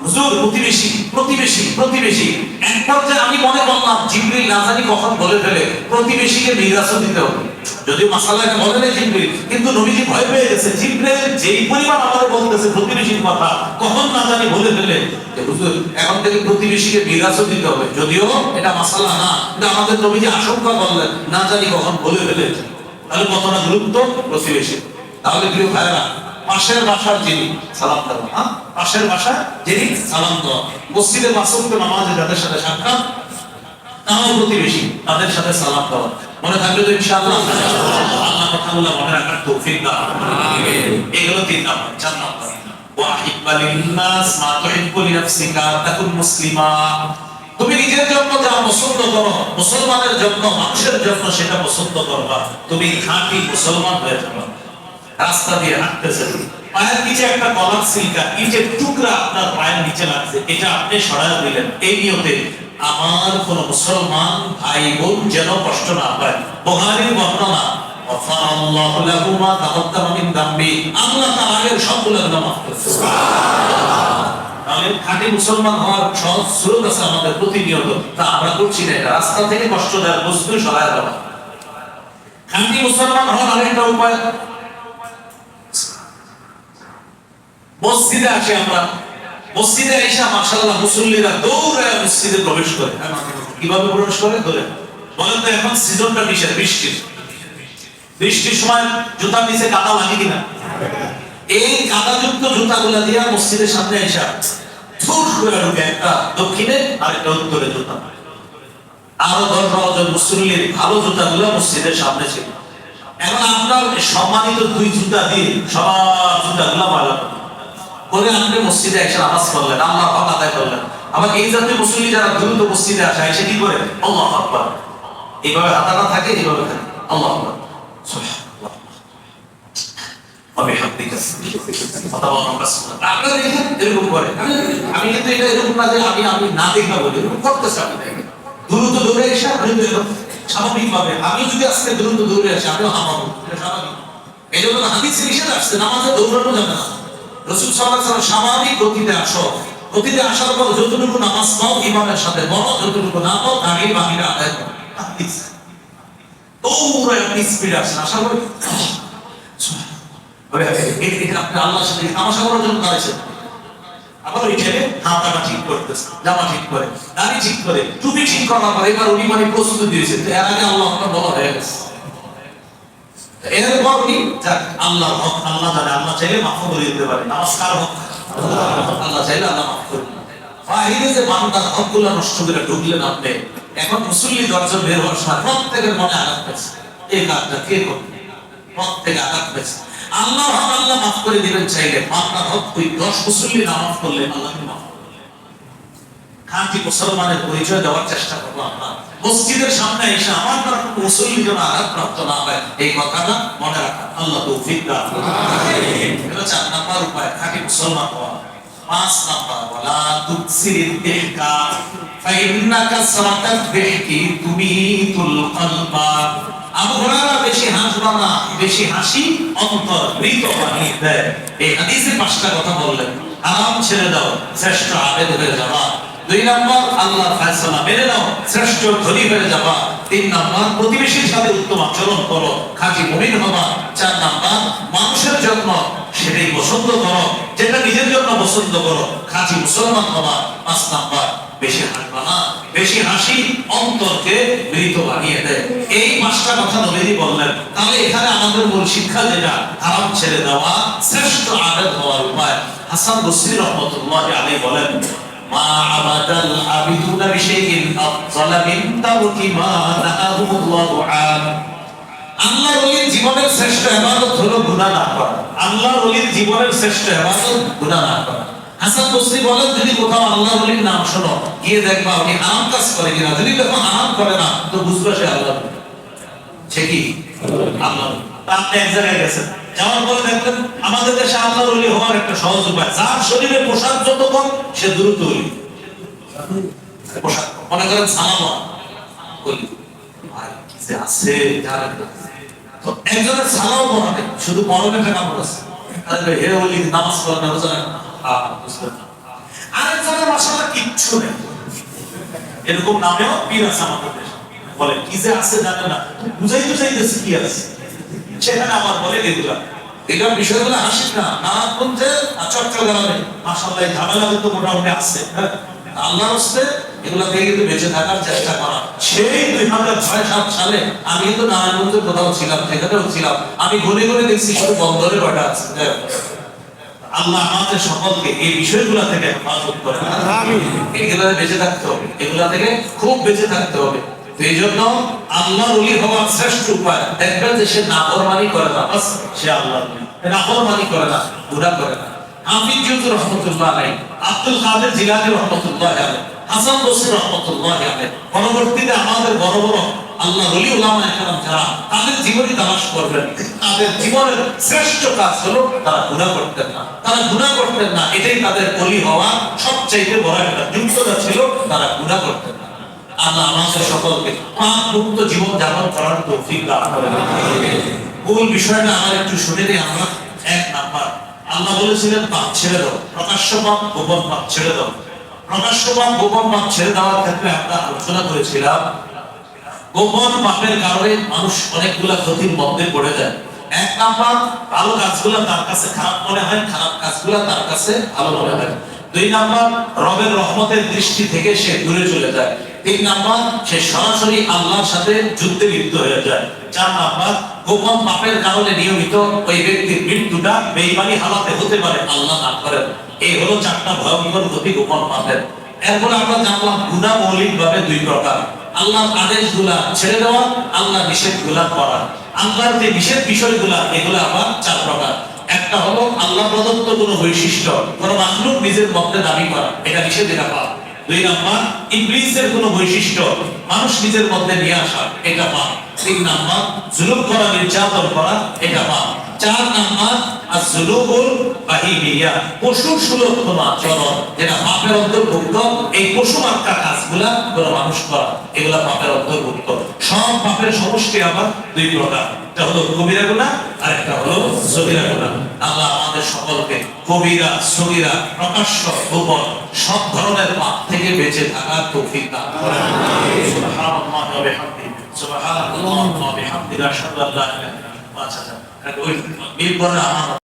হুজুর প্রতিবেশী প্রতিবেশী প্রতিবেশী, এক পর্যায়ে আমি মনে করলাম জিবরিল না জানি কখন বলে ফেলে প্রতিবেশীকে মিরাসও দিতে হবে। যদিও মাসালাটা বলে না জিবরিল, কিন্তু নবীজি ভয় পেয়ে গেছে জিবরিল যেই পরিমাণ আমাদের বলতেছে প্রতিবেশীর কথা, কখন না জানি বলে ফেলে যে হুজুর এখন থেকে প্রতিবেশীকে মিরাসও দিতে হবে। যদিও এটা মাসালা না, কিন্তু আমাদের নবীজি আশঙ্কা করলেন না জানি কখন বলে ফেলে। তাহলে কতটা গুরুত্ব প্রতিবেশী। তাহলে প্রিয় ভাইরা, পাশের বাসার যিনি সালাম দেওয়া, পাশের বাসা যিনি সালাম দেওয়া, মসজিদে মাসুমকে নামাজে যাদের সাথে সাক্ষাৎ, তাও প্রতিবেশী, তাদের সাথে সালাম দেওয়া। মনে থাকবে তো ইনশাআল্লাহ? আল্লাহ কথাগুলো মনে রাখার তৌফিক দান। আমিন। এগুলো 3 নাম্বার। 4 নাম্বার, ওয়াহিব্বা লিন-নাস মা তুহিব্বু লিনাফসিকা তাকুন মুসলিমা। তুমি নিজের জন্য যা পছন্দ করো, মুসলমানের জন্য, মানুষের জন্য সেটা পছন্দ করবা, তুমি খাঁটি মুসলমান হয়ে যাবে। রাস্তা দিয়ে হাঁটতেছেন, পায়ের নিচে একটা কলার সিলকা ইটের টুকরা আপনার পায়ের নিচে লাগছে, এটা আপনি সরায় দিলেন এই নিয়তে আমার কোন মুসলমান ভাই বোন যেন কষ্ট না পায়। বুখারীর বর্ণনা, ওয়াফারাল্লাহু লাহু মা তাকাদ্দামা মিন যামবি, আল্লাহ তার আগের সবগুলো গুনাহ মাফ করে। সুবহানাল্লাহ। তাহলে খাঁটি মুসলমান হওয়ার সহজ স্রোত আছে আমাদের প্রতিনিয়ত, তা আমরা করছি না। রাস্তা থেকে কষ্ট দেওয়ার বস্তু সরায় দেওয়া, খাঁটি মুসলমান হওয়ার আরেকটা উপায়, মসজিদে আসে আমরা, মসজিদে এসে মাশাআল্লাহ মুসল্লিরা দৌড়ে মসজিদে প্রবেশ করে। কিভাবে প্রবেশ করে? ধরে বলেন তো, এখন সিজনটা কিসের? বৃষ্টির। বৃষ্টির সময় জুতার নিচে কাদা লাগে কিনা? এই কাদাযুক্ত জুতাগুলা দিয়ে মসজিদের সামনে এসে থুস করে ঢুকে, একটা দক্ষিণে আর একটা উত্তরে জুতা। আরো 10-12 জন মুসল্লির ভালো জুতাগুলো মসজিদের সামনে ছিল। এখন আপনার সম্মানিত দুই জুতা দিয়ে সবার জুতাগুলো ময়লা করে আপনি মসজিদে এসে নামাজ পড়লেন, আল্লাহ হক আদায় করলেন। আবার এই জাতীয় মুসল্লি যারা দ্রুত মসজিদে আসে, এসে কি করে? আল্লাহু আকবার, এইভাবে হাতাটা থাকে, এইভাবে থাকে, আল্লাহু আকবার, সুবহানাল্লাহ, ওয়াবিহামদিকা, আপনারা দেখেন এরকম করে। আমি কিন্তু এটা এরকম না যে আমি না দেখা বলি, এরকম করতেছে। আপনি দেখেন দ্রুত দৌড়ে এসে আপনি স্বাভাবিক ভাবে, আমি যদি আজকে দ্রুত দৌড়ে আসি, আমিও হামাবো, এটা স্বাভাবিক। এই জন্য হাদিসে নিষেধ আসছে নামাজে দৌড়ানো যাবে না। রাসূল সাল্লাল্লাহু আলাইহি ওয়াসাল্লাম স্বাভাবিক গতিতে আসো, গতিতে আসার পর যতটুকু নামাজ পাও ইমামের সাথে বলো, যতটুকু না পাও দাঁড়িয়ে বাকিটা আদায় করো। হাদিস দৌড়ে আপনি স্পিড আসেন, আশা করি এটা আপনি আল্লাহর সাথে তামাশা করার জন্য দাঁড়িয়েছেন। আবার ওই ছেলে হাতটা ঠিক করতেছে, জামা ঠিক করে, দাড়ি ঠিক করে, টুপি ঠিক করার পর এবার উনি মানে প্রস্তুতি দিয়েছে। এর আগে আল্লাহ আপনার বলা হয়ে গেছে। এরপর উনি আল্লাহর হক, আল্লাহ জানে, আল্লাহ চাইলে মাফ করে দিতে পারে। নামাজ কার হক? আল্লাহ চাইলে আল্লাহ মাফ করে দিতে পারে। বাহিরে যে বান্দার হকগুলো নষ্ট করে ঢুকলেন আপনি, এখন মুসল্লি দরজা বের হওয়ার সময় প্রত্যেকের মনে আঘাত পেয়েছে, এই কাজটা কে করবে? প্রত্যেকে আঘাত পেয়েছে। আল্লাহ হক আল্লাহ মাফ করে দিবেন চাইলে, বান্দার হক ওই 10 মুসল্লি না মাফ করলে আল্লাহকে মাফ করবেন। খাঁটি মুসলমানের পরিচয় দেওয়ার চেষ্টা করবো আমরা। মসজিদের সামনে এসে আমার দ্বারা কোনো মুসল্লি যেন আঘাতপ্রাপ্ত না হয়, এই কথাটা মনে রাখা। আল্লাহ তৌফিক দান করুন। এটা 4 নাম্বার উপায় খাঁটি মুসলমান হওয়া। 5 নাম্বার, ওয়ালা তুকসিরিদ দিহকা ফাইন্না কাসরাতাদ দিহকি তুমিতুল কলবা। আবু হুরায়রা বেশি হাসবা না, বেশি হাসি অন্তর মৃত বানিয়ে দেয়। এই হাদিসে 5টা কথা বললেন। আরাম ছেড়ে দাও, শ্রেষ্ঠ আবেদ হয়ে যাবা। 2 নাম্বার, আল্লাহর ফয়সালা মেনে নাও, শ্রেষ্ঠ ধনী হয়ে যাবা। 3 নাম্বার, প্রতিবেশীর সাথে উত্তম আচরণ করো, খাঁটি মুমিন হবা। 4 নাম্বার, মানুষের জন্য সেটাই পছন্দ করো, যেটা নিজের জন্য পছন্দ করো, খাঁটি মুসলমান হবা। 5 নাম্বার, বেশি হাসবা না, বেশি হাসি অন্তরকে মৃত বানিয়ে দেয়। এই 5টা কথা নবীজি বললেন। তাহলে এখানে আমাদের মূল শিক্ষা যেটা, হারাম ছেড়ে দেওয়া, শ্রেষ্ঠ আবেদ হওয়ার উপায়। হাসান বসরি রাহমাতুল্লাহি আলাইহি বলেন, মা আবাদাল আবিদুনা বিশাইইন আফযালা মিন তারকি মা নাহাহুল্লাহু আন। আল্লাহর ওলির জীবনের শ্রেষ্ঠ ইবাদত হলো গুনাহ না করা। আল্লাহর ওলির জীবনের শ্রেষ্ঠ ইবাদত গুনাহ না করা। হাসান বসরি বলেন, যদি কোথাও আল্লাহর ওলির নাম শোনো, গিয়ে দেখবা উনি হারাম কাজ করে কিনা। যদি দেখো হারাম করে না, তো বুঝবা সে আল্লাহর ওলি। সে কি? আল্লাহর ওলি। আপনি এক জায়গায় গেছেন, যাওয়ার পরে দেখলেন আমাদের দেশে আল্লাহর ওলি হওয়ার একটা সহজ উপায়, যার শরীরে পোশাক যত কম সে দ্রুত ওলি। পোশাক মনে করেন সালামা ওলি, ভাই কি যে আছে জানেন না। তো একজনের সালাও পড়াবে, শুধু পরনে একটা কাপড় আছে, আরে হে ওলি নামাজ পড়ে না, বুঝলেন? বুঝলেন না। আরেকজনের মাশাআল্লাহ কিচ্ছু নেই, এরকম নামেও পীর আছে আমাদের দেশে। বলে কি যে আছে জানেন না, বুঝাই তো চাইতেছে কি আছে, সেখানে আমার বলে এগুলা এটা বিষয়গুলো হাসিস না। নারায়ণগঞ্জে চট্টগ্রামে মাশাআল্লাহ ঝামেলা কিন্তু মোটামুটি আছে। আল্লাহর রাস্তায় এগুলা থেকে কিন্তু বেঁচে থাকার চেষ্টা করা। সেই 2006-7 সালে আমি কিন্তু নারায়ণগঞ্জে কোথাও ছিলাম, সেখানেও ছিলাম। আমি ঘুরে ঘুরে দেখছি শুধু বন্দরে কয়টা আছে। আল্লাহ আমাদের সকলকে এই বিষয়গুলা থেকে হেফাজত করে। এগুলা বেঁচে থাকতে হবে, এগুলা থেকে খুব বেঁচে থাকতে হবে। এই জন্য আল্লাহর ওলি হওয়ার শ্রেষ্ঠ উপায়, দেখবেন যে সে নাফরমানি করে না, বাস সে আল্লাহর ওলি। নাফরমানি করে না, গুনাহ করে না। হাফিজ যুত রহমাতুল্লাহ আলাইহি, আব্দুল কাদের জিলানী রহমাতুল্লাহ আলাইহি, হাসান বসরি রহমাতুল্লাহ আলাইহি, পরবর্তীতে আমাদের বড় বড় আল্লাহর ওলি উলামা একরাম যারা, তাদের জীবনী তালাশ করবেন। তাদের জীবনের শ্রেষ্ঠ কাজ হলো তারা গুনাহ করতেন না, তারা গুনাহ করতেন না। এটাই তাদের ওলি হওয়া সবচেয়ে বড় একটা যোগ্যতা ছিল, তারা গুনাহ করতেন না। আল্লাহ আমাদের সকলকে পাপ মুক্ত জীবন যাপন করার তৌফিক দান করেন। মূল বিষয়টা আমরা একটু শুনে নিই আমরা। 1 নাম্বার, আল্লাহ বলেছিলেন পাপ ছেড়ে দাও, প্রকাশ্য পাপ গোপন পাপ ছেড়ে দাও। প্রকাশ্য পাপ গোপন পাপ ছেড়ে দেওয়ার ক্ষেত্রে আমরা আলোচনা করেছিলাম গোপন পাপের কারণে মানুষ অনেকগুলা ক্ষতির মধ্যে পড়ে যায়। এক নাম্বার, ভালো কাজগুলো তার কাছে খারাপ মনে হয়, খারাপ কাজগুলো তার কাছে ভালো মনে হয়। দুই নাম্বার, রবের রহমতের দৃষ্টি থেকে সে দূরে চলে যায়। তিন নাম্বার, সে সরাসরি আল্লাহর সাথে যুদ্ধে লিপ্ত হয়ে যায়। চার নাম্বার, গোপন পাপের কারণে নিয়মিত ওই ব্যক্তির মৃত্যুটা বেঈমানি হালাতে হতে পারে, আল্লাহ না করেন। এই হলো চারটা ভয়ঙ্কর ক্ষতি গোপন পাপের। এরপর আমরা জানলাম গুনাহ মৌলিকভাবে দুই প্রকার: আল্লাহর আদেশগুলা ছেড়ে দেওয়া, আল্লাহর নিষেধগুলা করা। আল্লাহর যে নিষেধ বিষয়গুলা, এগুলো আবার চার প্রকার। একটা হলো আল্লাহ প্রদত্ত কোনো বৈশিষ্ট্য কোনো মাখলুক নিজের মধ্যে দাবি করা, এটা নিষেধ, এটা পাপ। দুই নাম্বার, ইবলিসের কোনো বৈশিষ্ট্য মানুষ নিজের মধ্যে নিয়ে আসা, এটা পাপ। তিন নাম্বার, জুলুম করা, নির্যাতন করা, এটা পাপ। চার নাম্বার, আজ-জুলুমুল বাহিমিয়া, পশুর সুলভ কোনো আচরণ, যেটা পাপের অন্তর্ভুক্ত। এই পশু মার্কা কাজগুলা কোনো মানুষ করা, এগুলা পাপের অন্তর্ভুক্ত। সব পাপের সমষ্টি আবার দুই প্রকার, একটা হলো কবিরা গুনাহ আর একটা হলো সগীরা গুনাহ। আল্লাহ আমাদের সকলকে কবিরা, সগীরা, প্রকাশ্য, গোপন সব ধরনের পাপ থেকে বেঁচে থাকার তৌফিক দান করেন। সুবহানাল্লাহি ওয়া বিহামদিহি, সুবহানাল্লাহি ওয়া বিহামদিহি, আশহাদু আল্লা ইলাহা ইল্লাল্লাহ। আচ্ছা, ওই মিল করে আমার